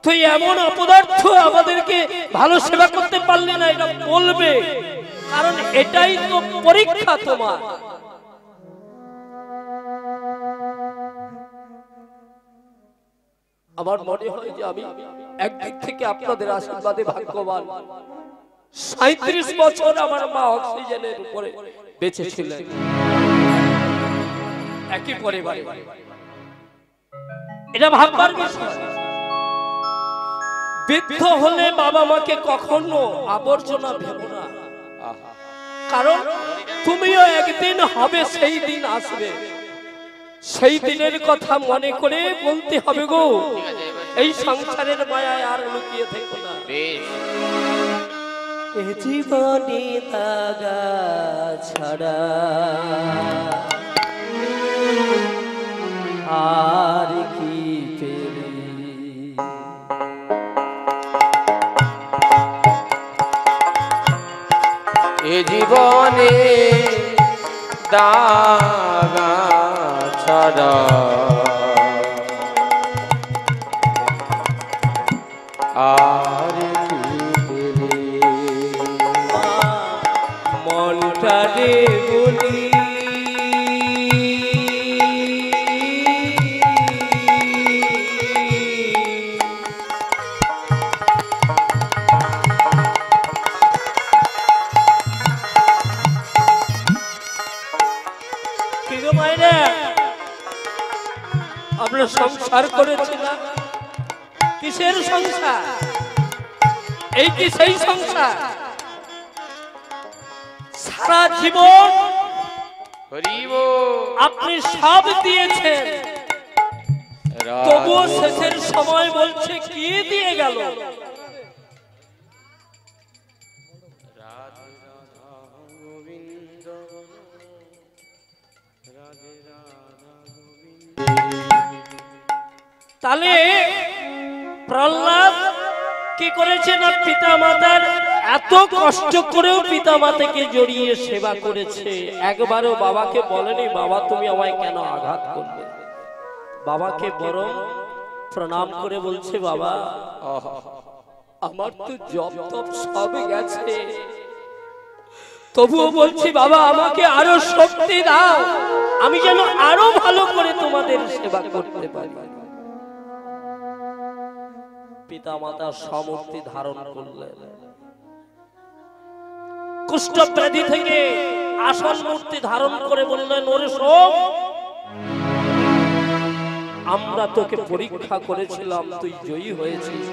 তুই এমন অপদার্থ, আমাদেরকে ভালো সেবা করতে পারলি না, এটা বলবে, কারণ এটাই তো পরীক্ষা তোমার। আমার মনে হয় যে আমি একদিক থেকে আপনাদের আশীর্বাদে ভাগ্যবান। 37 বছর আমার মা অক্সিজেনের উপরে বেঁচে ছিলেন, একই পরিবারে। এটা ভাববার বিষয়। বৃদ্ধ হলে বাবা মাকে কখনো আবর্জনা ভেবো না, কারণ তুমিও একদিন হবে, সেই দিন আসবে। সেই দিনের কথা মনে করে বলতে হবে গো, এই সংসারের মায়ায় আর লুকিয়ে থেকো না। এ জীবনে দাগা ছাড়া আর কি পেলি, এ জীবনে দাগা ছাড়া আর কি পেলে। মনটা রে বলি আমরা সংসার করেছি না, কিসের সংসার? এই কি সেই সংসার? সারা জীবন আপনি সব দিয়েছেন, তবুও শেষের সময় বলছে কি দিয়ে গেল? তাহলে প্রহ্লাদ কি করেছে না, পিতা মাতার এত কষ্ট করেও পিতা মাতাকে জড়িয়ে সেবা করেছে। একবারও বাবাকে বলেনি বাবা তুমি আমায় কেন আঘাত করবে, বাবাকে বরং প্রণাম করে বলছে বাবা আমার তো জপ তপ সব গেছে, তবুও বলছি বাবা আমাকে আরো শক্তি দাও, আমি যেন আরো ভালো করে তোমাদের সেবা করতে পারি। পিতা মাতা সমূর্তি ধারণ করলেন, কুষ্ঠ ব্যাধি থেকে আসল মূর্তি ধারণ করে বললেন ওরে সোম, আমরা তোকে পরীক্ষা করেছিলাম, তুই জয়ী হয়েছিস।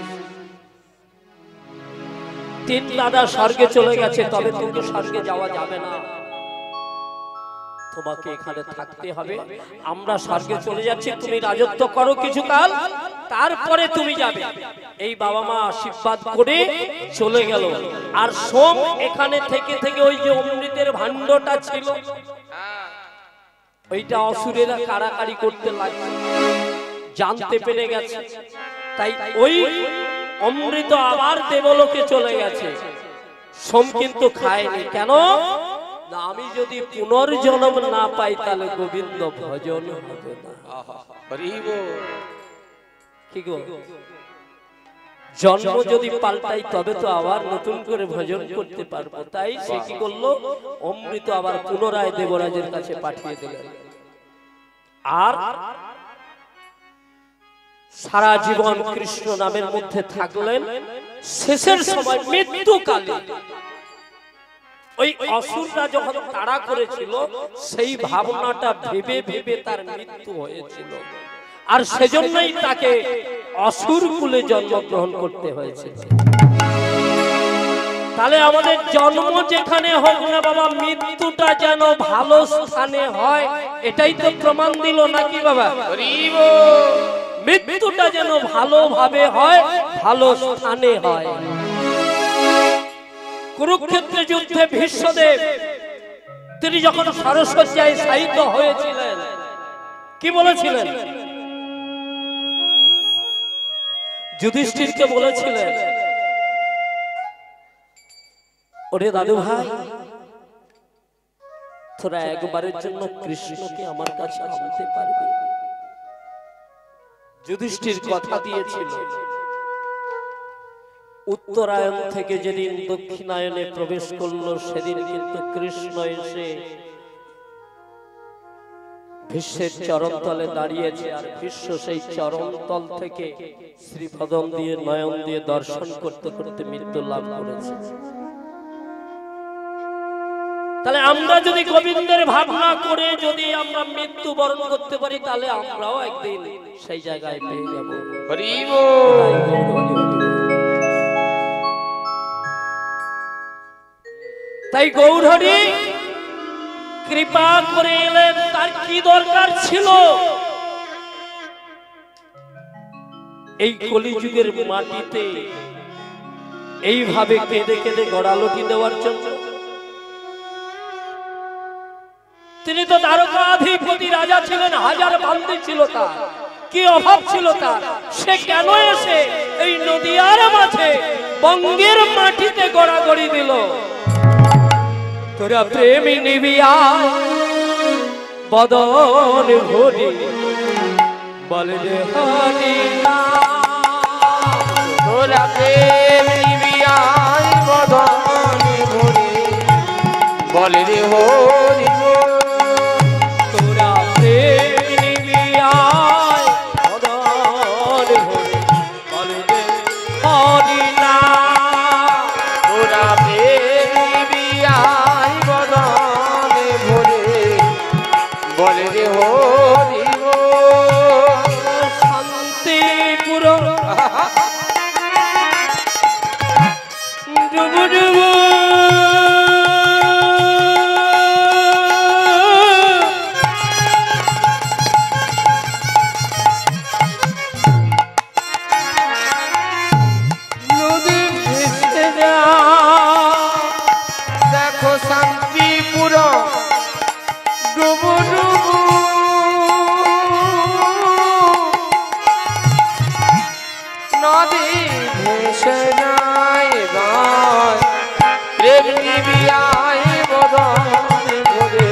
3 দাদা স্বর্গে চলে গেছে, তবে কিন্তু স্বর্গে যাওয়া যাবে না, তোমাকে এখানে থাকতে হবে। আমরা স্বর্গে চলে যাচ্ছি, তুমি রাজত্ব করো কিছু কাল, তারপরে তুমি যাবে। এই বাবা মা আশীর্বাদ করে চলে গেল। আর সোম এখানে থেকে থেকে ওই যে অমৃতের ভাণ্ডটা ছিল, ওইটা অসুরেরা কাড়াকাড়ি করতে লাগছে, জানতে পেরে গেছে, তাই ওই অমৃত আবার দেবলোকে চলে গেছে। সোম কিন্তু খায়নি, কেন না আমি যদি পুনর্জন্ম না পাই তাহলে গোবিন্দ ভজন হবে না। কি গো, জন্ম যদি পাল্টাই তবে তো আবার নতুন করে ভজন করতে পারবো। তাই সে কি করলো, অমৃত আবার পুনরায় দেবরাজের কাছে পাঠিয়ে দিলেন। আর সারা জীবন কৃষ্ণ নামের মধ্যে থাকলেন। শেষের সময় মৃত্যুকালে ওই অসুররা যখন তাড়া করেছিল, সেই ভাবনাটা ভেবে ভেবে তার মৃত্যু হয়েছিল। আর সেজন্যই তাকে অসুর কুলে জন্মগ্রহণ করতে হয়েছে। তাহলে আমাদের জন্ম যেখানে হোক না বাবা, মৃত্যুটা যেন ভালো স্থানে হয়, এটাই তো প্রমাণ দিল নাকি বাবা? মৃত্যুটা যেন ভালোভাবে হয়, ভালো স্থানে হয়। কুরুক্ষেত্রে যুদ্ধে ভীষ্মদেব তিনি যখন সরসজ্জায় শায়িত হয়েছিলেন, কি বলেছিলেন? যুধিষ্ঠিরকে বলেছিলেন, ওরে দাদু ভাই, তোরা একবারের জন্য কৃষ্ণকে আমার কাছে আনতে পারবি? যুধিষ্ঠির কথা দিয়েছিল, উত্তরায়ণ থেকে যেদিন দক্ষিণায়নে প্রবেশ করলো সেদিন কিন্তু কৃষ্ণ এসে ভীষ্মের চরণতলে দাঁড়িয়েছে, আর ভীষ্ম সেই চরণতল থেকে শ্রীপদম দিয়ে নয়ন দিয়ে দর্শন করতে করতে মৃত্যু লাভ করেছে। তাহলে আমরা যদি গোবিন্দের ভাবনা করে যদি আমরা মৃত্যু বরণ করতে পারি, তাহলে আমরাও একদিন সেই জায়গায় পেয়ে যাব। তাই গৌরহরি কৃপা করে এলেন। তার কি দরকার ছিল এই কলিযুগের মাটিতে এইভাবে কেঁদে কেঁদে গড়ালটি দেওয়ার জন্য? তিনি তো দ্বারকাধিপতি রাজা ছিলেন, হাজার বান্দি ছিল তার, কি অভাব ছিল তার? সে কেন এসে এই নদিয়ার মাঝে বঙ্গের মাটিতে গড়াগড়ি দিল? তোরা প্রেমী নিবিয়া বদন ভরি বলে রে হরি নাম। তোরা প্রেম নিবিয়া বদন ভরি বলে রে হরি। তোরা প্রেম নিবিয়া বদন ভরি বলে রে হরি নাম। তোরা প্রেম নিবিয়া বদন ভরি বলে রে হরি। শান্তিপুর ডুবু ডুবু নদী ভেসে যা। দেখো শান্তিপুর ডুবু ডুবু নদী ভেসে যায় গায়। প্রেম নিবিয়ায় বদন ভরে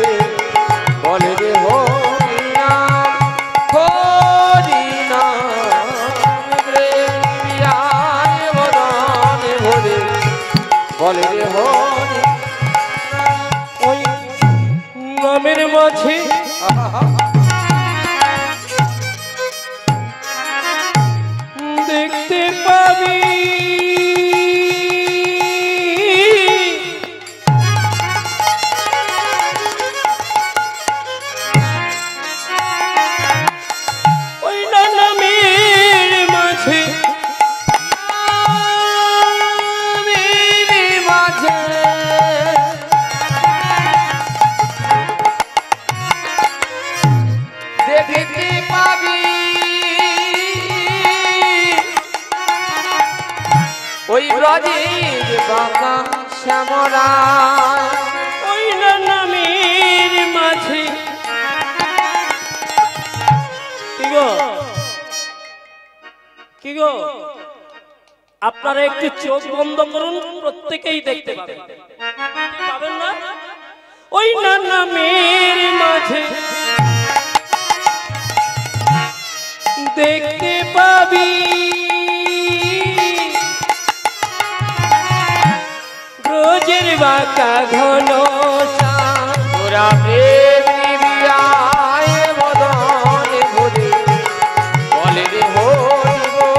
বলে রে হরি নাম হরি নাম। প্রেম নিবিয়ায় বদন ভরে বলে রে হরি। ওই নামের মাঝে দেখতে পাবি ওই নামের মাঝে নামের মাঝে দেখতে পাবি ওই ব্রজের বাঁকা শ্যামরা। ওই নামের মাঝে কি গো কি গো, আপনারা একটু চোখ বন্ধ করুন, প্রত্যেকেই দেখতে পাবেন। কি পাবেন না? ওই নামের মাঝে দেখতে পাবি ব্রজের বাঁকা ঘন শ্যাম। তোরা প্রেম নিবিয়ায় বদন ভরে বলে রে হরি গো।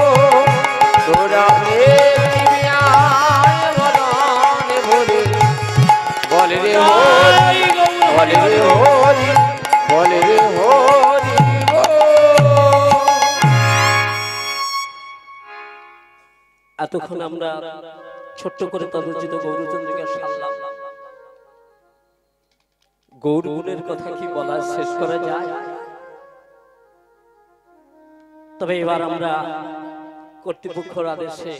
তোরা প্রেম নিবিয়ায় বদন ভরে বলে রে হরি বলে রে হরি বলে রে হরি গো। এতক্ষণ আমরা ছোট্ট করে তদর্জিত গৌরচন্দ্রকে সারলাম। গৌর গুণের কথা কি বলা শেষ করা যায়? তবে এবার আমরা কর্তৃপক্ষের আদেশে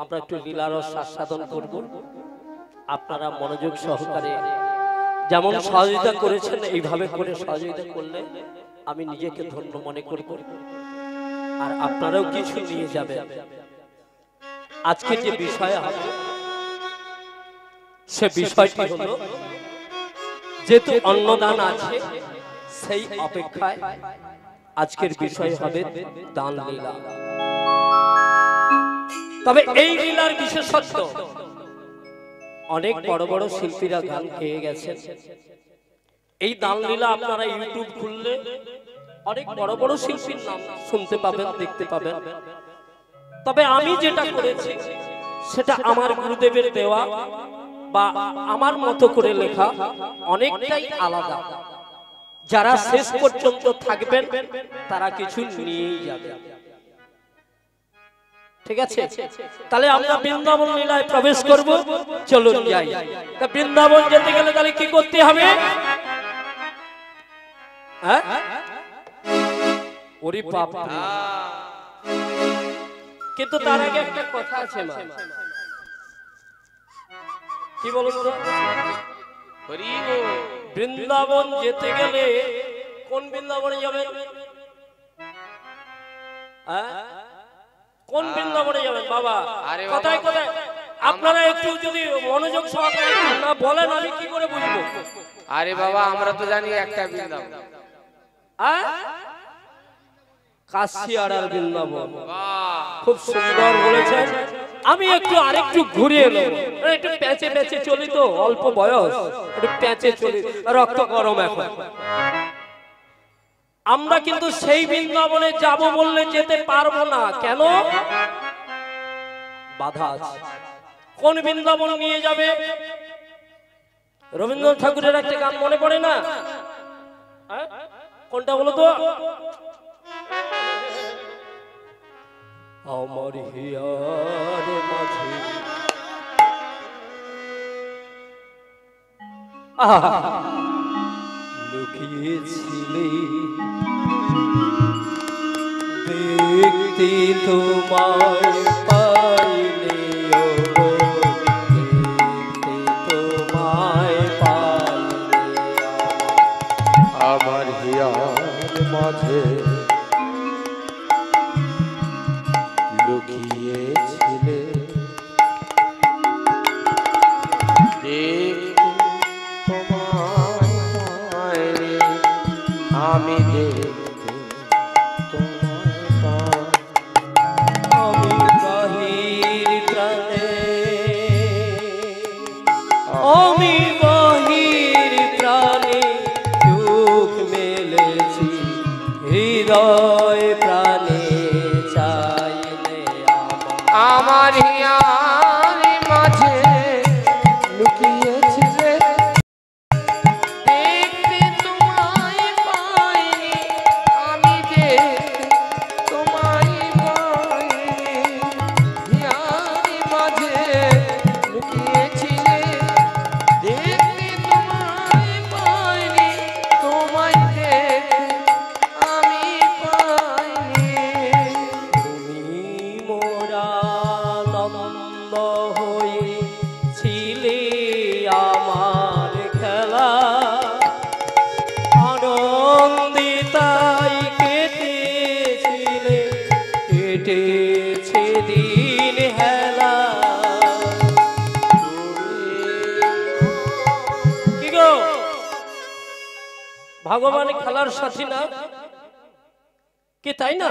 আমরা একটু লীলারস আস্বাদন করব। আপনারা মনোযোগ সহকারে যেমন সহযোগিতা করেছেন এইভাবে করে সহযোগিতা করলে আমি নিজেকে ধন্য মনে করব, আর আপনারাও কিছু নিয়ে যাবেন। আজকে যে বিষয় হবে সে বিষয়টি হলো, যেহেতু অন্নদান আছে সেই অপেক্ষায় আজকের বিষয় হবে দান লীলা। তবে এই লীলার বিশেষত্ব, অনেক বড় বড় শিল্পীরা গান গেয়ে গেছেন। এই দান লীলা আপনারা ইউটিউব খুললে অনেক বড় বড় শিল্পীর নাম শুনতে পাবেন, দেখতে পাবেন। তবে আমি যেটা করেছি সেটা আমার গুরুদেবের দেওয়া বা আমার মতো করে লেখা, অনেকটাই আলাদা। যারা শেষ পর্যন্ত থাকবেন তারা কিছু নিয়েই যাবে। ঠিক আছে, তাহলে আমরা বৃন্দাবন লীলায় প্রবেশ করব। চলুন যাই। তা বৃন্দাবন যেতে গেলে তাহলে কি করতে হবে? হ্যাঁ, ওরে বাপ। কিন্তু তার আগে একটা কথা আছে মা, কি বলুন তো? বৃন্দাবন যেতে গেলে কোন বৃন্দাবনে যাবেন? কোন বৃন্দাবনে যাবেন বাবা? কোথায় কোথায়? আপনারা একটু যদি মনোযোগ সহকারে না বলেন আমি কি করে বুঝবো? আরে বাবা, আমরা তো জানি একটা বৃন্দাবন, কাশিয়াড়ার বৃন্দাবন। খুব সুন্দর বলেছেন। আমি একটু আরেকটু ঘুরিয়ে নেব, একটু প্যাচে প্যাচে চলি তো, অল্প বয়স, একটু প্যাচে চলি, রক্ত গরম এখন। আমরা কিন্তু সেই বৃন্দাবনে যাব বললে যেতে পারবো না। কেন? বাধা আছে। কোন বৃন্দাবন নিয়ে যাবে? রবীন্দ্রনাথ ঠাকুরের একটা গান মনে পড়ে না? কোনটা বলো তো? আমার হিয়ার মাঝে লুকিয়েছিলে, দেখতে তোমায় পাইলে, দেখতে তোমায় পাইলে, আমার হিয়ার মাঝে লুকিয়েছিলে, আমি দেখতে তোমায় পাই। আমি বাহির প্রাণে, আমি বাহির প্রাণে চোখ মেলেছি, হৃদয় প্রাণে চাইলে আমার হিয়ার মাঝে লুকিয়েছিলে, দেখতে তোমায় পাইনি, আমি দেখতে তোমায় পাইনি। হিয়ার মাঝে লুকিয়েছিলে, দেখতে তোমায় পাইনি, তোমায় দেখতে আমি পাইনি। তুমি মোরা নন্দ হয়েছিলে আমার খেলা, আনন্দিতাই কেটেছিলে, কেটেছে দিন হেলা। কি গো, ভগবান খেলার সাথী না কি? তাই না?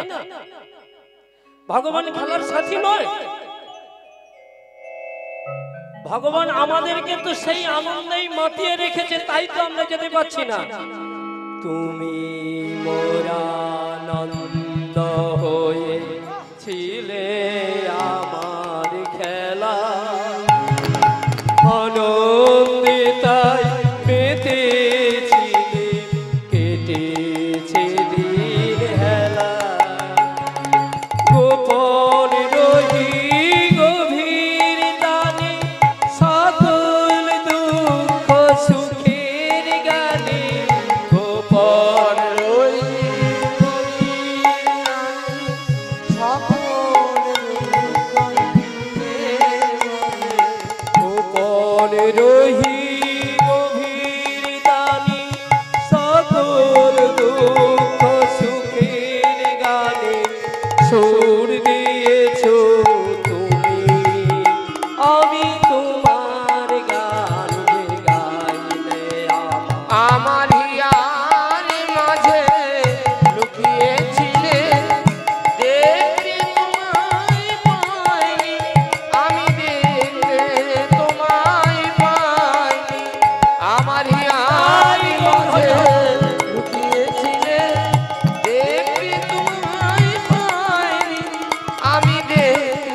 ভগবান খেলার সাথী নয়। ভগবান আমাদেরকে তো সেই আনন্দেই মাতিয়ে রেখেছে, তাই তো আমরা যেতে পারছি না। তুমি মোরা নন্দ হয়েছিলে আমার খেলা, আনন্দিতাই মেতেছিলে, কেটেছে দিন হেলা। গোপন রহি গো গোপন রহি গোপন রহি গভীর দানি সকল দুঃখ সুখের গানে সুর দিয়েছো তুমি, আমি তোমার গান গাইলে আমার হিয়ার মাঝে লুকিয়েছিলে, দেখতে তোমায় পাইনি, আমি দেখতে তোমায় পাইনি। আমার হিয়ার মাঝে লুকিয়েছিলে, দেখতে তোমায় পাইনি, আমি দেখতে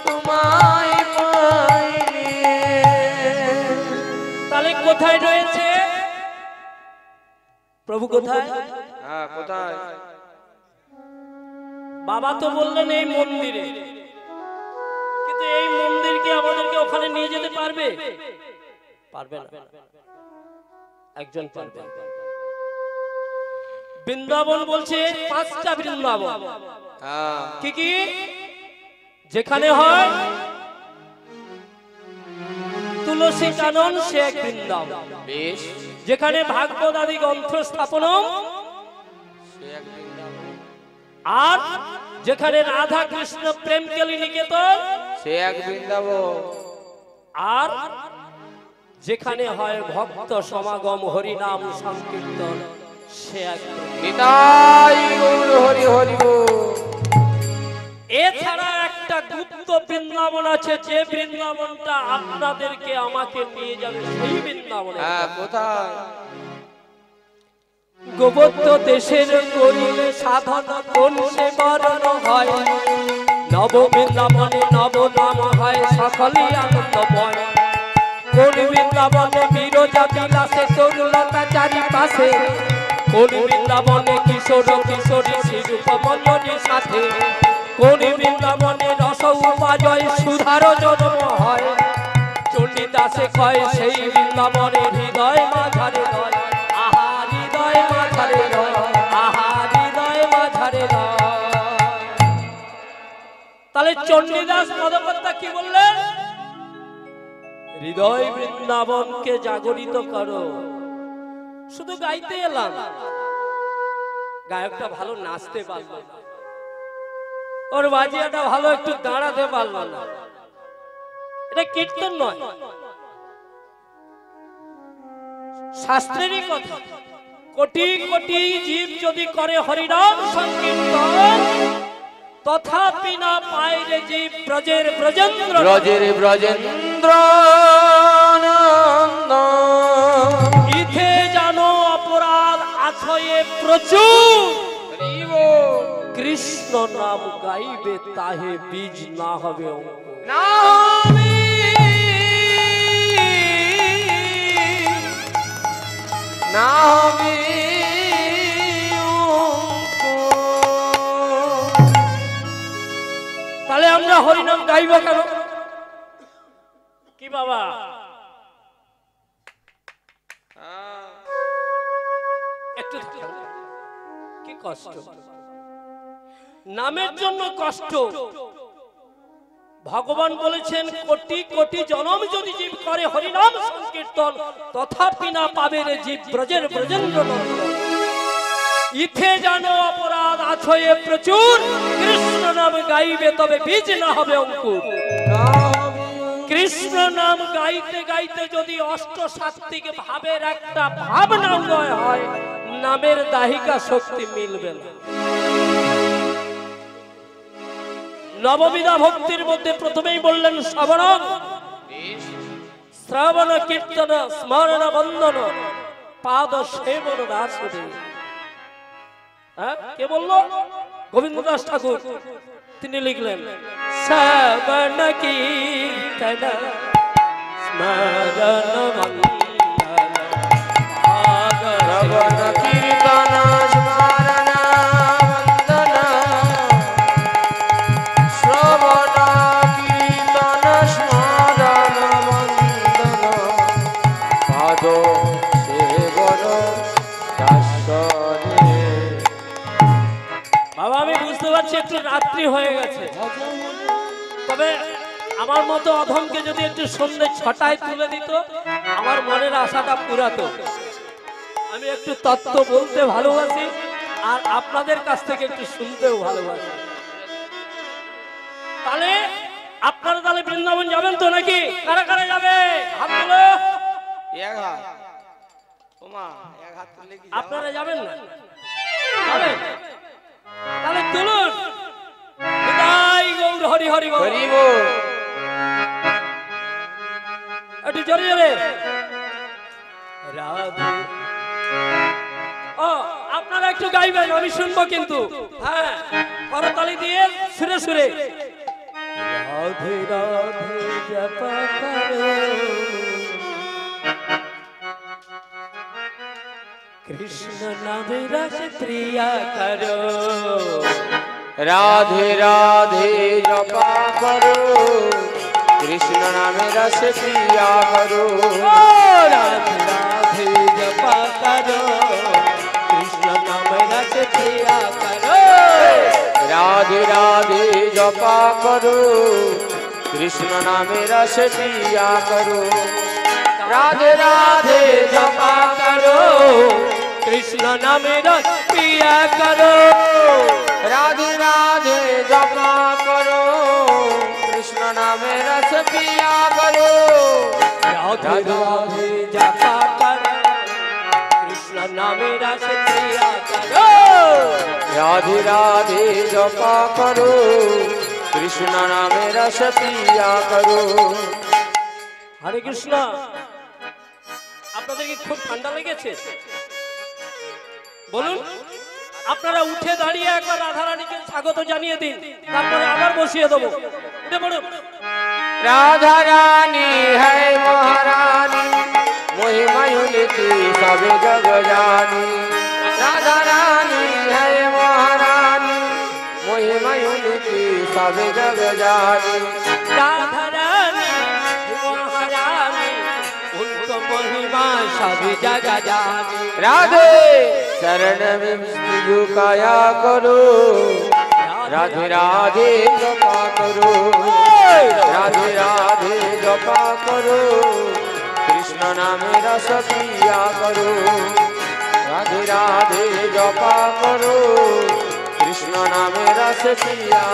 তোমায় পাইনি। তাহলে কোথায় রয়েছে প্রভু? কোথায়? হ্যাঁ, কোথায়? বাবা তো বললেন এই মন্দিরে, কিন্তু এই মন্দিরকে আমাদেরকে ওখানে নিয়ে যেতে পারবে? পারবে না, একজন পারবে। বৃন্দাবন বলছে 5টা বৃন্দাবন। হ্যাঁ, কি কি? যেখানে হয় তুলসী কানন সে এক বৃন্দাবন, বেশ, যেখানে ভাগবত আদি গ্রন্থ স্থাপন, সে এক বৃন্দাবন। আর যেখানে রাধা কৃষ্ণ প্রেম কেলি নিকেতন, সে এক বৃন্দাবন। আর যেখানে হয় ভক্ত সমাগম হরিনাম সংকীর্তন, সে এক বৃন্দাবন। নিতাই গৌর হরি হরি বল। এছাড়া একটা গুপ্ত বৃন্দাবন আছে, যে বৃন্দাবনটা আপনাদেরকে আমাকে নিয়ে যাবে সেই বৃন্দাবনে। হ্যাঁ, কোথায়? গোবর্ধ দেশের করিলে সাধন কোন সে বরণ হয়, নব বৃন্দাবনে নব নাম হয় সকলই আনন্দময়। কোন বৃন্দাবনে বিরজা বিলাসে তরুলতা চারিপাশে, কোন বৃন্দাবনে কিশোর কিশোরী শ্রীরূপ মঞ্জরির সাথে, কোন বৃন্দাবনে রস উপাজয় সুধার জন্ম হয়। চণ্ডীদাসে কয় সেই বৃন্দাবনে হৃদয় মাঝারে নয়, আহা হৃদয় মাঝারে নয়, আহা হৃদয় মাঝারে নয়। তাহলে চণ্ডীদাস পদকর্তা কি বললেন? হৃদয় বৃন্দাবনকে জাগরিত করো। শুধু গাইতে এলাম, গায়কটা ভালো নাচতে পারল না, ওর বাজিয়াটা ভালো একটু দাঁড়াতে পারল না, এটা কীর্তন নয়, শাস্ত্রেরই কথা। কোটি কোটি জীব যদি করে হরিনাম সংকীর্তন, তথাপি না পায় রে জীব ব্রজের ব্রজেন্দ্র, ব্রজের ব্রজেন্দ্র নন্দন। ইথে জানো অপরাধ আছয়ে প্রচুর, হরি বল। কৃষ্ণ নাম গাইবে তাহে বীজ না হবে অঙ্কুর। না হবে, না হবে তাহলে আমরা হরিনাম গাইব কেন? কি বাবা, একটু কি কষ্ট, নামের জন্য কষ্ট। ভগবান বলেছেন কোটি কোটি জনম যদি জীব করে হরিনাম সংকীর্তন, তথাপি না পাবে রে জীব ব্রজের ব্রজেন্দ্র নন্দন। ইথে জানো অপরাধ আছয়ে প্রচুর, কৃষ্ণ নাম গাইবে তবে বীজ না হবে অঙ্কুর। কৃষ্ণ নাম গাইতে গাইতে যদি অষ্ট সাত্বিক ভাবের একটা ভাবনা উদয় হয়, নামের দাহিকা শক্তি মিলবে না। নববিধা ভক্তির মধ্যে প্রথমেই বললেন শ্রবণ, শ্রবণ কীর্তন স্মরণ বন্দন পাদ সেবন দাসদে। কে বললো? গোবিন্দ দাস ঠাকুর। তিনি লিখলেন শ্রবণ কীর্তন স্মরণ বন্দন পাদ শ্রবণ কীর্তন স্মরণ বন্দন, শ্রবণ কীর্তন স্মরণ বন্দন পাদ সেবন দাস একটু রাত্রি হয়ে গেছে, তবে আমার মতো অধমকে যদি একটু সন্ধ্যে 6টায় তুলে দিত আমার মনের আশাটা পুরাতো। আমি একটু তত্ত্ব বলতে ভালোবাসি আর আপনাদের কাছ থেকে একটু শুনতেও ভালোবাসি। তাহলে আপনারা তাহলে বৃন্দাবন যাবেন তো নাকি? কারা কারা যাবে হাত তুলো। এক হাত ওমা, এক হাত তুললে কি আপনারা যাবেন না? যাবেন? তাহলে তুলুন। বিদায় গৌর হরি হরি বল। হরি বল। একটু জোরে জোরে। রাধে। ও আপনারা একটু গাইবেন, আমি শুনবো কিন্তু। হ্যাঁ, করতালি দিয়ে সুরে সুরে। রাধে রাধে জপা করো, কৃষ্ণ নামে রস প্রিয়া করো। রাধে রাধে জপা করো, কৃষ্ণ নামে রস পিয়া করো। রাধে রাধে জপা করো, কৃষ্ণ নামে রস প্রিয়া করো। রাধে রাধে জপা করো, কৃষ্ণ নামে রস পিয়া করো। রাধে রাধে জপা করো, কৃষ্ণ নামে রস প্রিয়া করো। রাধে রাধে জপা করো, কৃষ্ণ নামে রস পিয়া করো। রাধে রাধে জপা করো, কৃষ্ণ নামে রস প্রিয়া করো। রাধে রাধে জপা করো, কৃষ্ণ নামে রস পিয়া করো। হরে কৃষ্ণ। আপনাদের কি খুব ঠান্ডা লেগেছে? বলুন। আপনারা উঠে দাঁড়িয়ে একবার রাধারানীকে স্বাগত জানিয়ে দিন, তারপরে আবার বসিয়ে দেবো। উঠে পড়ুন। राधा रानी है महारानी, महिमा उनकी सब जग जानी। राधा रानी है महारानी, महिमा उनकी सब जग जानी। राधारानी महारानी, उनको महिमा सब जगह जानी। राधे शरण में झुकाया करो, राधे राधे जपा करो। राधे राधे जपा करो, कृष्ण नामे रस पिया करो। राधे राधे जपा करो, कृष्ण नामे रस पिया